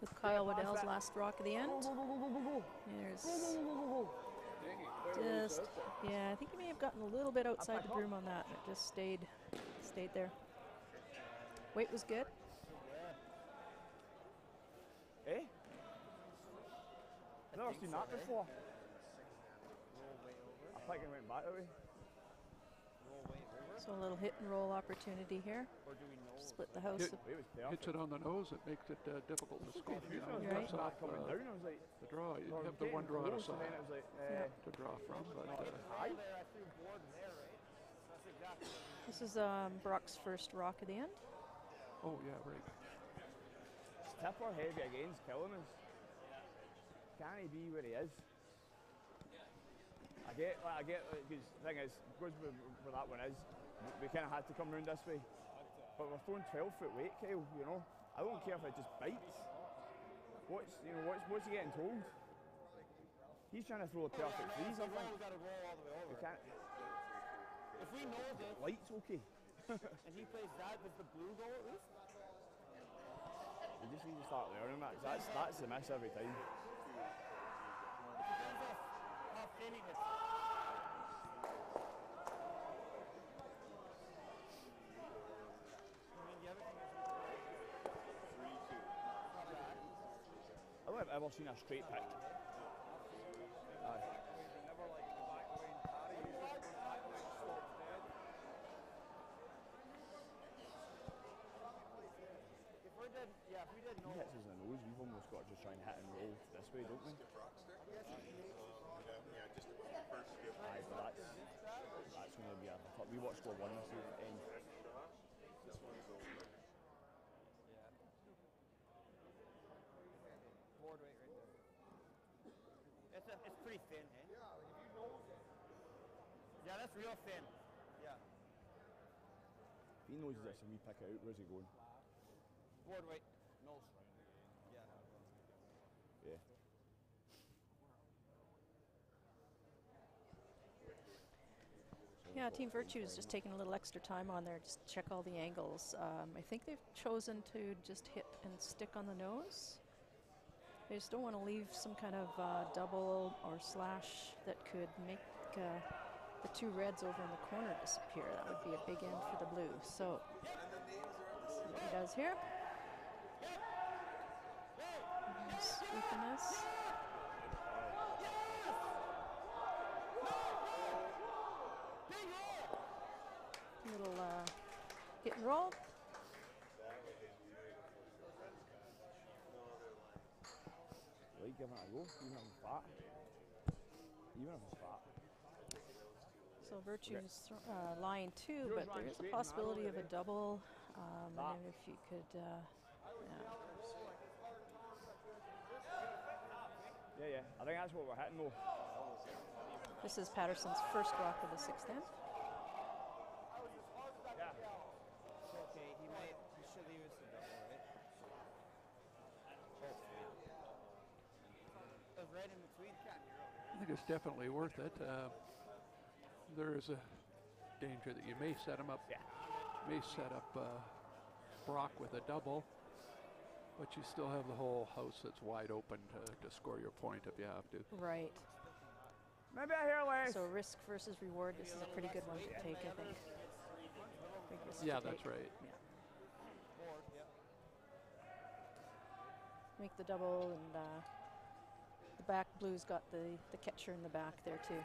with Kyle Waddell's last rock at the end. There's just, yeah, I think he may have gotten a little bit outside the broom on that, and it just stayed there. Weight was good. Eh? I've never seen that before. I think it went back that way. So a little hit and roll opportunity here. Split the house. Hits it on the nose, it makes it difficult to score. You know, Right. cuts off the draw. You have the one draw to to draw from, but This is Brock's first rock at the end. oh yeah, right. Tipper heavy against killing us. Can he be where he is? I get, because the thing is, because where that one is, we kind of had to come round this way. But we're throwing 12-foot weight, Kyle, you know. I don't care if it just bites. What's he getting told? He's trying to throw a perfect freeze, I think. We can't. If we know this, Light's okay. and he plays that, does the blue go at least? We just need to start learning that. 'Cause that's the miss every time. How thin he is. I don't think I've ever seen a straight pick. If we did He hits us in the nose, we've almost got to just try and hit and roll this way, don't we? Aye, but that's going to be a top. We watched score 1 this end. board weight right there. It's pretty thin, hey? Yeah, that's real thin. Yeah. If he knows this and we pick it out, where's he going? Board weight. No strain. Yeah. Yeah. Yeah, Team Virtue is just taking a little extra time on there, just check all the angles. I think they've chosen to just hit and stick on the nose. They just don't want to leave some kind of double or slash that could make the two reds over in the corner disappear. That would be a big end for the blue. So, see what he does here. Sweeping this. Little hit and roll. Right, give it a go, even if it's fat. Even if it's fat. So Virtue's line 2, but there is a possibility of a double. And then if you could, yeah. Yeah, I think that's what we're hitting though. This is Paterson's first rock of the 6th end. Yeah. Okay, he should leave us the double, right? It was right in between. I think it's definitely worth it. There is a danger that you may set him up, may set up Brock with a double, but you still have the whole house that's wide open to score your point if you have to. Right. Maybe I hear less. So risk versus reward. This is a pretty good one to take, I think. Big risk Yeah, to that's take. right. Yeah. Make the double, and the back blue's got the catcher in the back there too.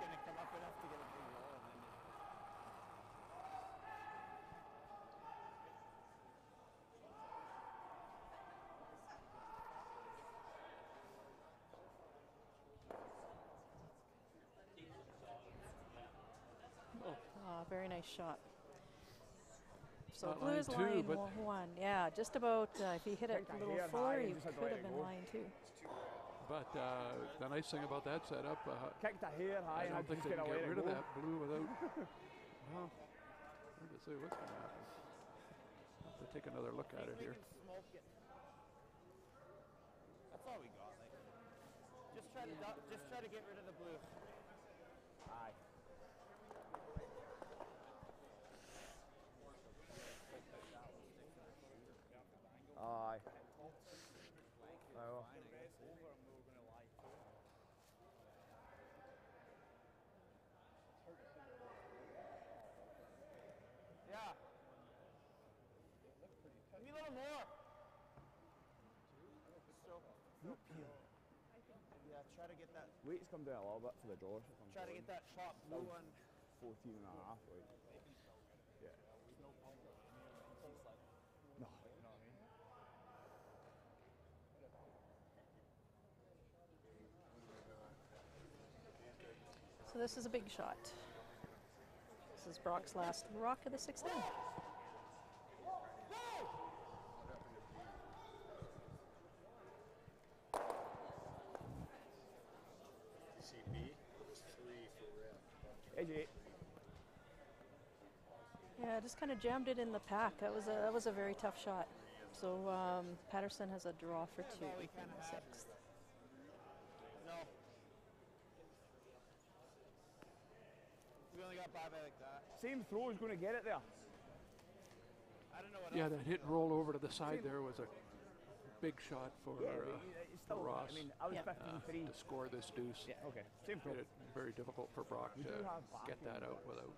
Very nice shot. So Not blue is line two, line but 1. Yeah, just about. If you hit it a little fuller, you just had to could let have it been go. line 2. But the nice thing about that setup, Kicked the hair high I and don't think just they can gonna get let rid it of go. that blue without. Well, hard to say what's going to happen. Have to take another look at it here. That's all we got. Like, just try to get rid of the blue. Aye. Aye. Well. Yeah. Give me a little more. Yeah, try to get that. Weight's come down a little bit for the draws. Try to get that top blue one. 14 and a half, like. Yeah. No. So this is a big shot. This is Brock's last rock of the sixth inning. CB, 3 for red. AJ. Yeah, just kind of jammed it in the pack. That was a very tough shot. So Paterson has a draw for 2 in the sixth. No. We only got by like that. Same throw is going to get it there. I don't know what Yeah, else. that hit and roll over to the side there was a big shot for It's still, Ross. I mean, I was Yeah. 15-3. to score this deuce. Yeah, okay. Same throw. Made it very difficult for Brock We to do have get that out without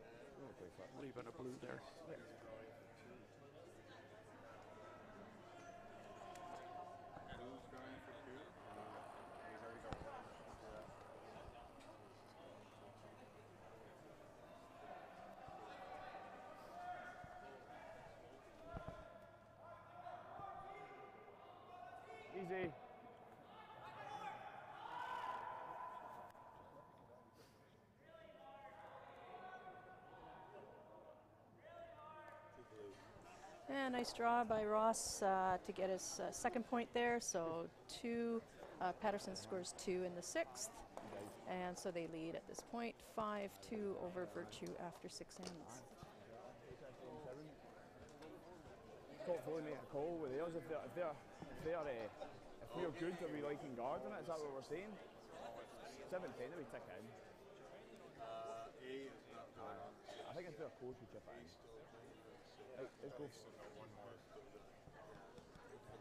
leaving a blue there. And who's going for 2? He's already got 1. Easy. And nice draw by Ross to get his second point there. So Paterson scores 2 in the sixth. And so they lead at this point 5-2 over Virtue after 6 ends. Hopefully make a call with theirs if we're good that we like in garden. Is that what we're saying? 7-10 that we tick in. A is not good. I think if they're close we chip it in. Right, let's go.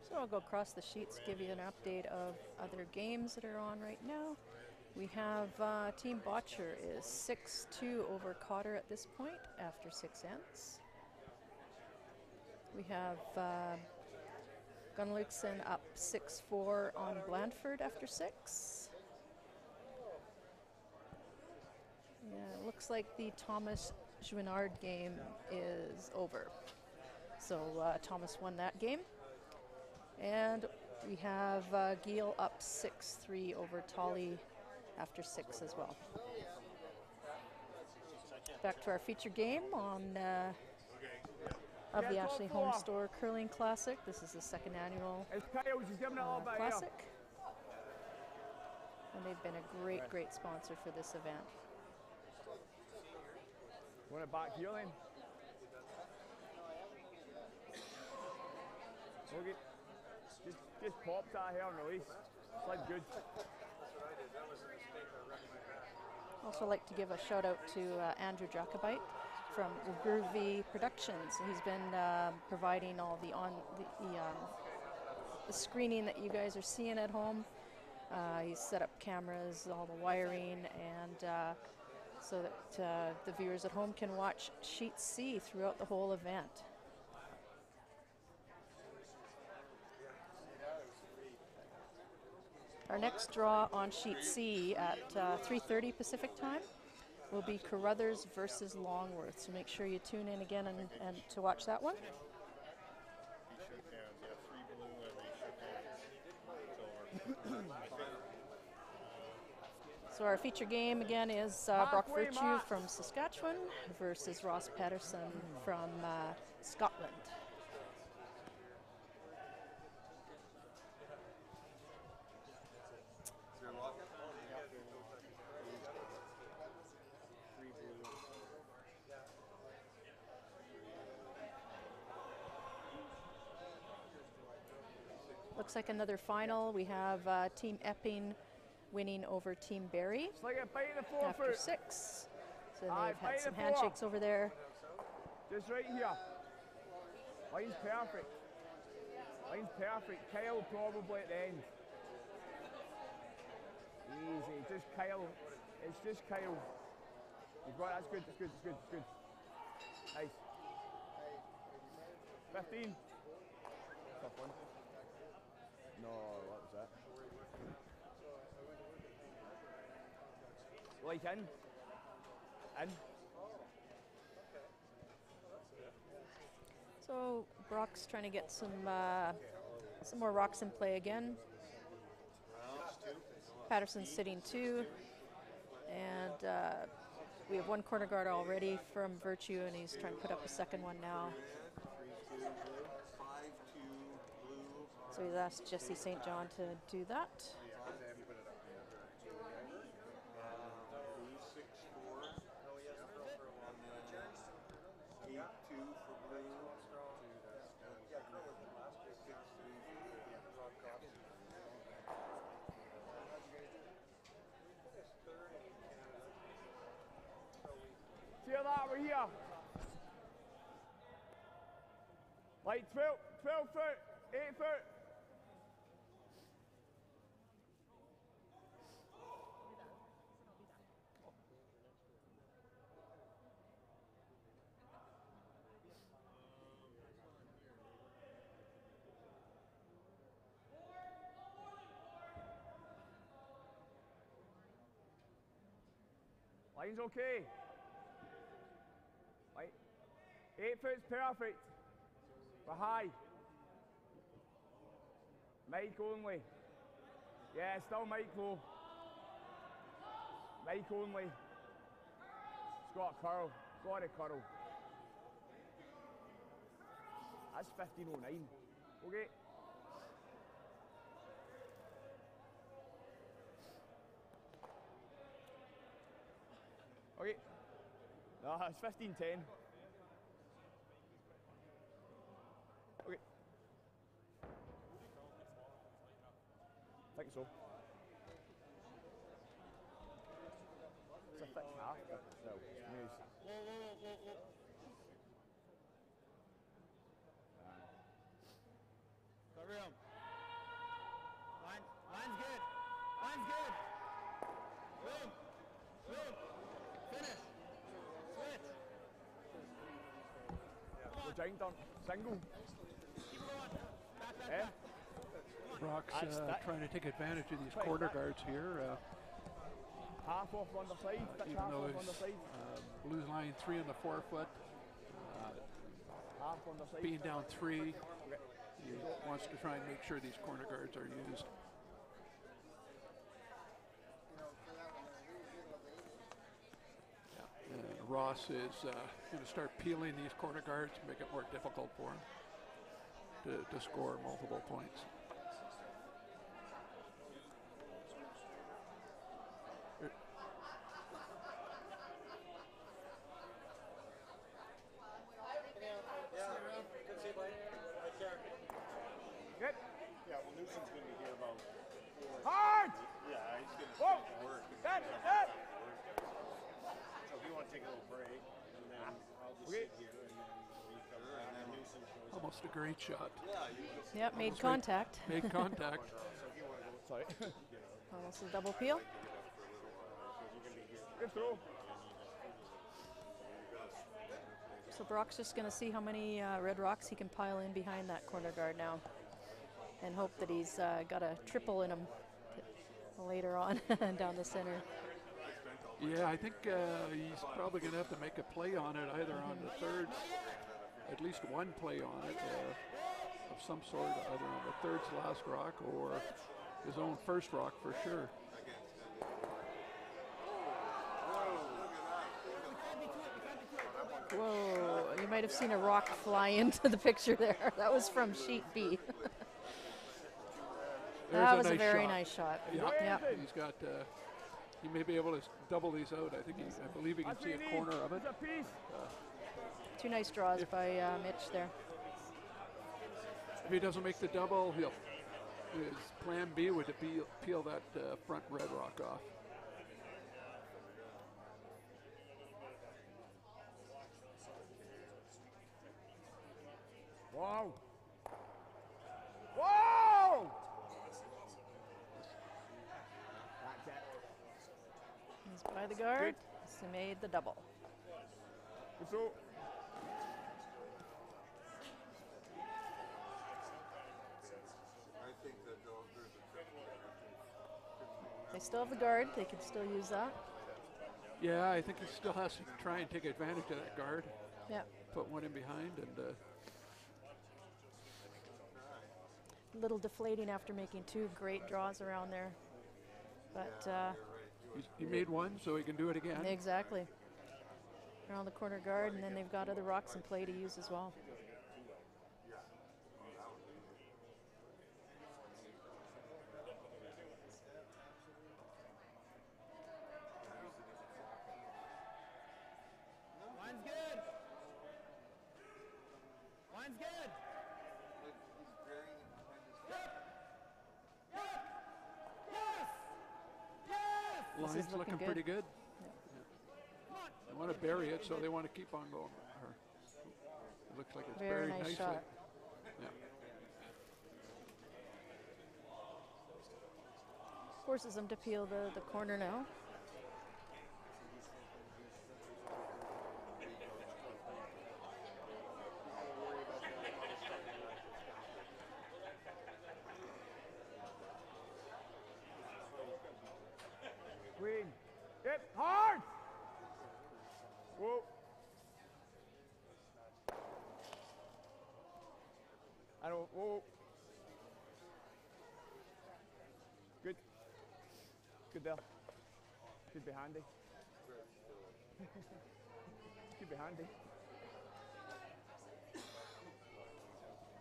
So I'll go across the sheets, give you an update of other games that are on right now. We have Team Botcher is 6-2 over Cotter at this point after 6 ends. We have Gunluxon up 6-4 on Blandford after 6. Yeah, it looks like the Thomas Juinard game is over. So Thomas won that game. And we have Giel up 6-3 over Tolly after 6 as well. Back to our feature game on of the Ashley Home Store Curling Classic. This is the second annual It's Kyle, she's giving it a little bit here. Classic. And they've been a great, great sponsor for this event. Want it back here then? Okay. Just pop that here and release. Slide good. Also like to give a shout out to Andrew Jacobite from Groovy Productions. He's been providing all the screening that you guys are seeing at home. He's set up cameras, all the wiring, and so that the viewers at home can watch Sheet C throughout the whole event. Our next draw on Sheet C at 3:30 Pacific time will be Carruthers versus Longworth. So make sure you tune in again and to watch that one. He shook hands. Yeah, 3 blue and they shook hands. So our feature game again is Brock Virtue from Saskatchewan versus Ross Paterson from Scotland. Looks like another final. We have Team Epping winning over Team Barry It's like a bite of the 4 after foot. 6. And Aye, they've had fight some the four. handshakes over there. Just right here. Line's perfect. Line's perfect. Kyle probably at the end. Easy. Just Kyle. It's just Kyle. You've got that's good. That's good. That's good. That's good. Nice. 15. Tough one. No, what was that? Like in. In. So Brock's trying to get some more rocks in play again. Paterson's sitting 2, and we have one corner guard already from Virtue, and he's trying to put up a second one now. So he's asked Jesse St. John to do that. Feel that over here. Like 12 foot, 8 foot. Line's okay. Right. 8 foot's perfect. We're high. Mic only. Yeah, still mic low. Mic only. It's got a curl. Got a curl. That's 15:09. Okay. Okay. No, it's 15:10. Okay. I think so. It's a thick half, but still, it's news. Got room. Line's good. Line's good. Room. Room. Finish. Switch. We're down, done. Single. Keep going. Back, Eh? back. Brock's That's that. trying to take advantage of these Right, corner that. guards here. Half off on the side. That's Even half though off on the he's side. Blues line 3 on the 4 foot, Half on the side. being down 3, he wants to try and make sure these corner guards are used. And Ross is going to start peeling these corner guards to make it more difficult for him to score multiple points. Good. Yeah, well, Newsom's going to be here about 4. Hard! Yeah, he's going to Whoa! take work. Good, good. So if you want to take a little break, and then I'll just Okay. sit here, and then we come back, and Newsom shows up. Almost a great shot. Yep, made contact. Made contact. Sorry. Almost a double peel. Good throw. So Brock's just going to see how many red rocks he can pile in behind that corner guard now, and hope that he's got a triple in him later on down the center. Yeah, I think he's probably going to have to make a play on it, either on the third, at least one play on it of some sort, either on the third's last rock or his own first rock for sure. Whoa, you might have seen a rock fly into the picture there. That was from sheet B. That was a nice very shot. nice shot. Yeah, Yep. he's got. He may be able to double these out. I believe he can That's see what a you need. corner of it. It's a piece. Two nice draws by Mitch there. If he doesn't make the double, his plan B would be peel that front red rock off. He's by the guard. He made the double. Good throw. I think that there's a triple They still have the guard. They can still use that. Yeah, I think he still has to try and take advantage of that guard. Yeah. Put one in behind and A little deflating after making 2 great draws around there. But he made one, so he can do it again. exactly. Around the corner guard, and then they've got other rocks in play to use as well. Line's good. Line's good. He's very This Line's is looking looking pretty good. good. They want to bury it, so they want to keep on going. It looks like it's Very buried nice nicely. shot. Yeah. Forces them to peel the corner now. Queen. Get hard. Whoa. I know. Whoa. Good. Good there. Could be handy. Could be handy.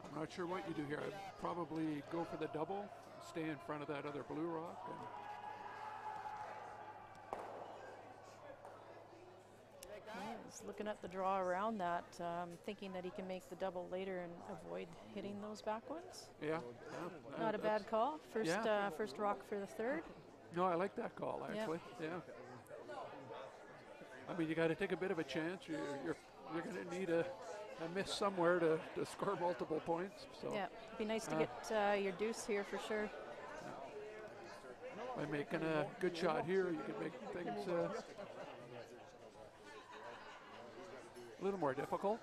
I'm not sure what you do here. I'd probably go for the double, stay in front of that other blue rock. And He's looking at the draw around that, thinking that he can make the double later and avoid hitting those back ones. yeah. Not a bad call. First, Yeah. first rock for the third. No, I like that call, Yeah. actually. Yeah. I mean, you got to take a bit of a chance. You're going to need a miss somewhere to score multiple points. So Yeah, it'd be nice to get your deuce here for sure. by making a good shot here, you can make things a little more difficult.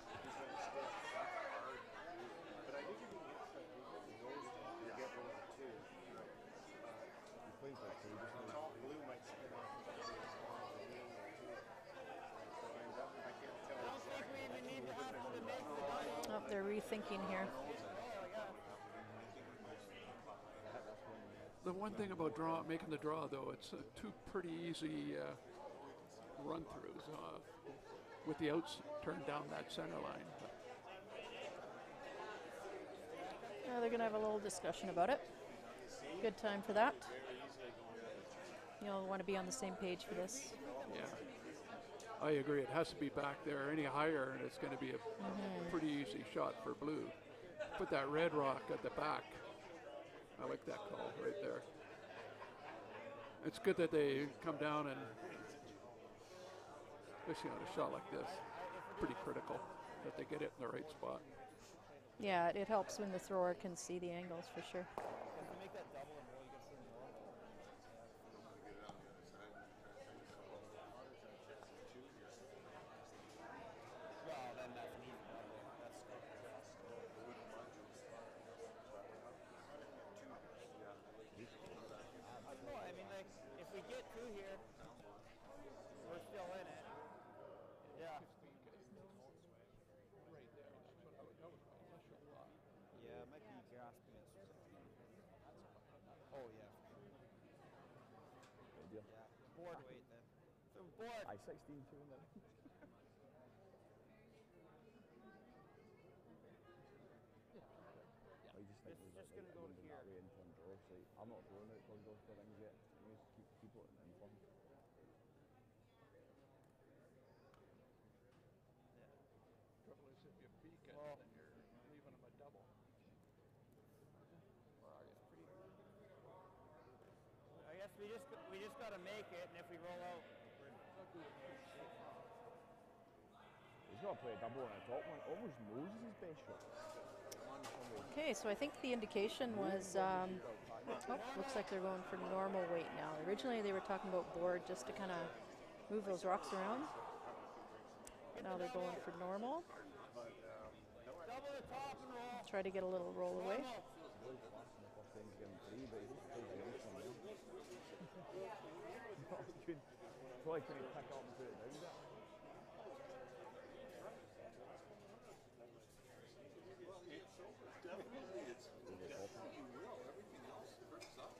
Oh, they're rethinking here. The one thing about making the draw, though, it's 2 pretty easy run-throughs with the outs turned down that center line. They're going to have a little discussion about it. Good time for that. You'll want to be on the same page for this. Yeah, I agree. It has to be back there. Any higher, and it's going to be a pretty easy shot for blue. Put that red rock at the back. I like that call right there. It's good that they come down and, especially on a shot like this, pretty critical that they get it in the right spot. Yeah, it helps when the thrower can see the angles for sure. I 16 2 in there. I just think we're just gonna go here. That way into and draw. So I'm not throwing it because those things yet. I just keep it in fun. Trouble is if you peek it, then you're leaving them a double. I guess we just got to make it, and if we roll out, He's got to play a double on the top one. Almost knows his best shot. Okay, so I think the indication was, looks like they're going for normal weight now. Originally they were talking about board just to kind of Move those rocks around. Now they're going for normal. Try to get a little roll away. Probably couldn't pick up and put it down there. Definitely, it's definitely you will. Everything else hurts up.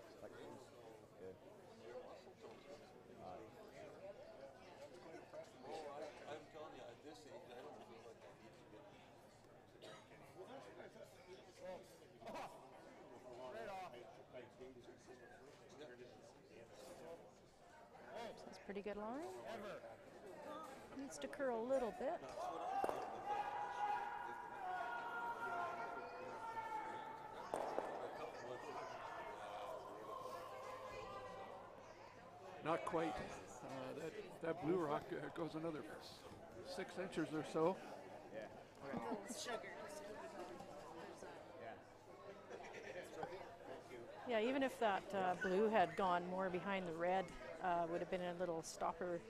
I'm telling you, at this age, I don't feel like I need to get That's a pretty good line. Needs to curl a little bit. Not quite. That blue rock goes another 6 inches or so. Yeah, even if that blue had gone more behind the red, would have been a little stopper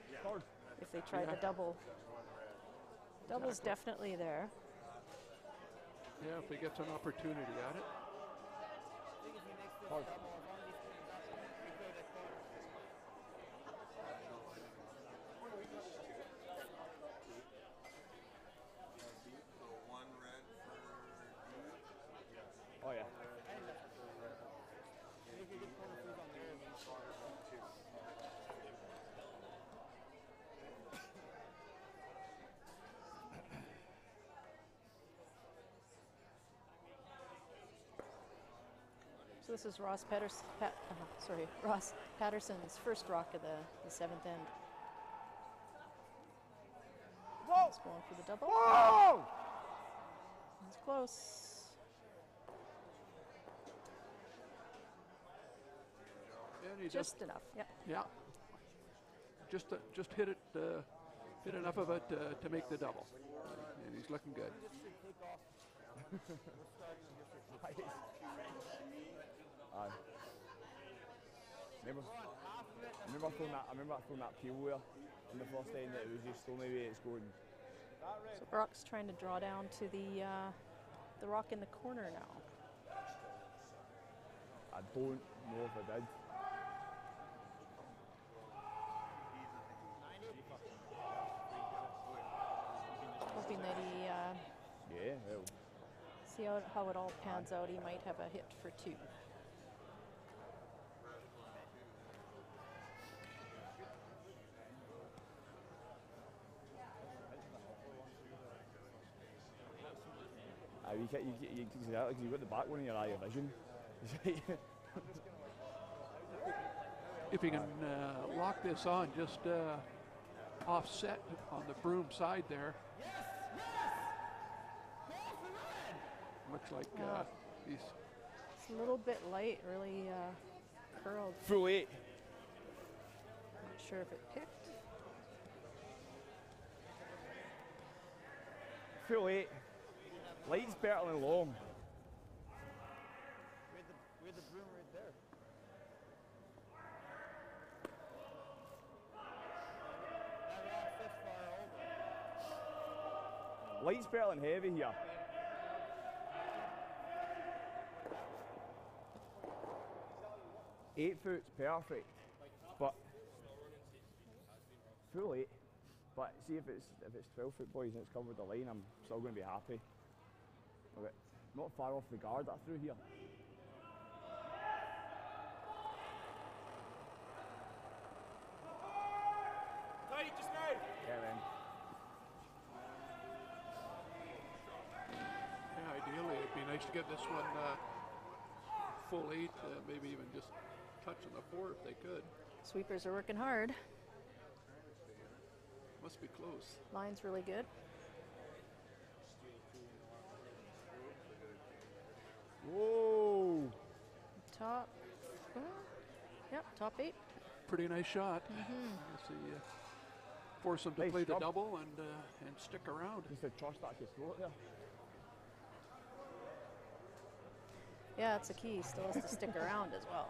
if they tried the double. Double's definitely there. Yeah, if he gets an opportunity at it. Oh yeah. So this is Ross Paterson's first rock of the 7th end. Whoa! He's going for the double. Whoa! It's close. And he Just enough. Yeah. Yeah. Just hit it, hit enough of it to make the double. And he's looking good. I remember throwing that peel there in the first end that it was just the only way it's going. So Brock's trying to draw down to the rock in the corner now. I don't know if I did. Hoping that he Yeah, well, see how it all pans out. He might have a hit for 2. you can see that because you've got the back one in your eye of vision. If he can lock this on, just offset on the broom side there. Looks like he's It's a little bit light, really curled. Full 8. Not sure if it picked. Full 8. Light's better than long. We had the broom right there. That rock's this far over. Light's better than heavy here. Eight foot's perfect, but full 8. But see if it's 12 foot boys and it's covered the line, I'm still going to be happy. Okay. Not far off the guard that I threw here. Tight just now. Yeah, man. Yeah, ideally it'd be nice to get this one full 8, maybe even just touching the 4 if they could. Sweepers are working hard. Must be close. Line's really good. Whoa! Top. Yep, top 8. Pretty nice shot. See, force them to Nice play the job. double and stick around. Just to trust that I could throw it there. Yeah, it's a key. Still has to stick around as well.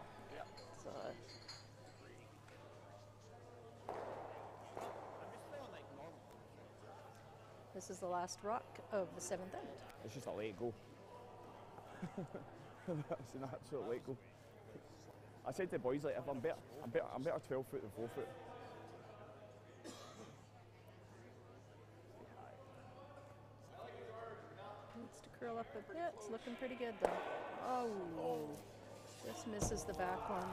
So This is the last rock of the 7th end. It's just a late goal. It's an absolute late goal. I said to the boys, like, if I'm better 12 foot than 4 foot. Needs to curl up a bit. It's looking pretty good though. Oh, just misses the back one.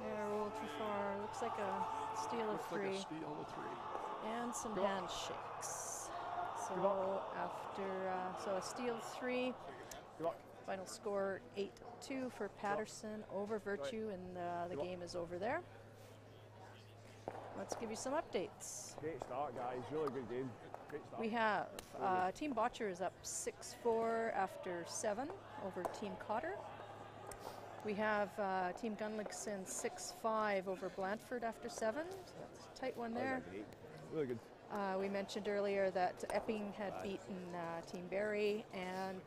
Yeah, rolled too far. Looks like a steal of Looks 3. like a steal of 3. And some Go on. handshakes. So after, so a steal 3. Good luck. Final score 8-2 for Paterson over Virtue, and the game is over there. Let's give you some updates. Great start, guys. Really good game. Great start. We have Team Botcher is up 6-4 after 7 over Team Cotter. We have Team Gunlickson 6-5 over Blandford after 7. That's a tight one there. Great. Really good. We mentioned earlier that Epping had beaten Team Barry, and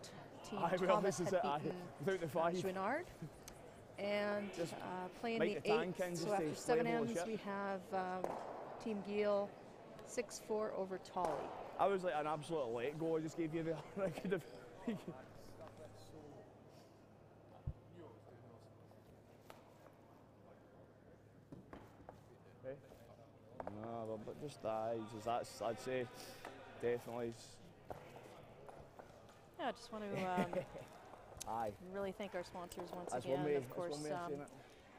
Team Well, Thomas this is had it, beaten without the 5. Chouinard. And Just playing make the the tank 8th, in, so just after to 7 level the ends, ship. we have Team Giel 6-4 over Tolly. I was like an absolute let go. I just gave you the. I could have. No, but just that's I'd say definitely. Yeah, I just want to Aye. really thank our sponsors once That's again. one way. Of course, that's one way of saying it.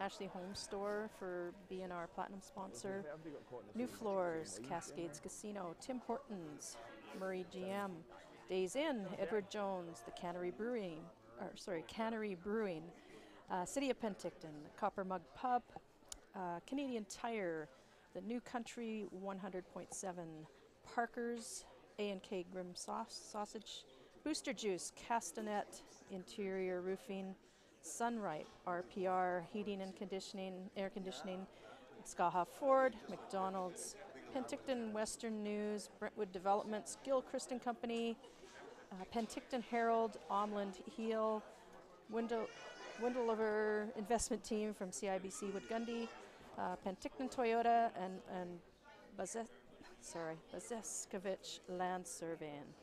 Ashley Home Store for being our platinum sponsor. Everybody got caught in the New same Floors, league, Cascades Casino, Tim Hortons, Murray GM, Days Inn, Edward Jones, the Cannery Brewing, City of Penticton, Copper Mug Pub, Canadian Tire, the New Country 100.7, Parker's, A&K Grim Sausage, Booster Juice, Castanet, Interior Roofing, Sunripe, RPR, Heating and Conditioning, Air Conditioning, Skaha Ford, McDonald's, Penticton Western News, Brentwood Developments, Gilchrist and Company, Penticton Herald, Omland Heel, Windlever Investment Team from CIBC Woodgundy, Penticton Toyota, and Bazeskovich Land Surveying.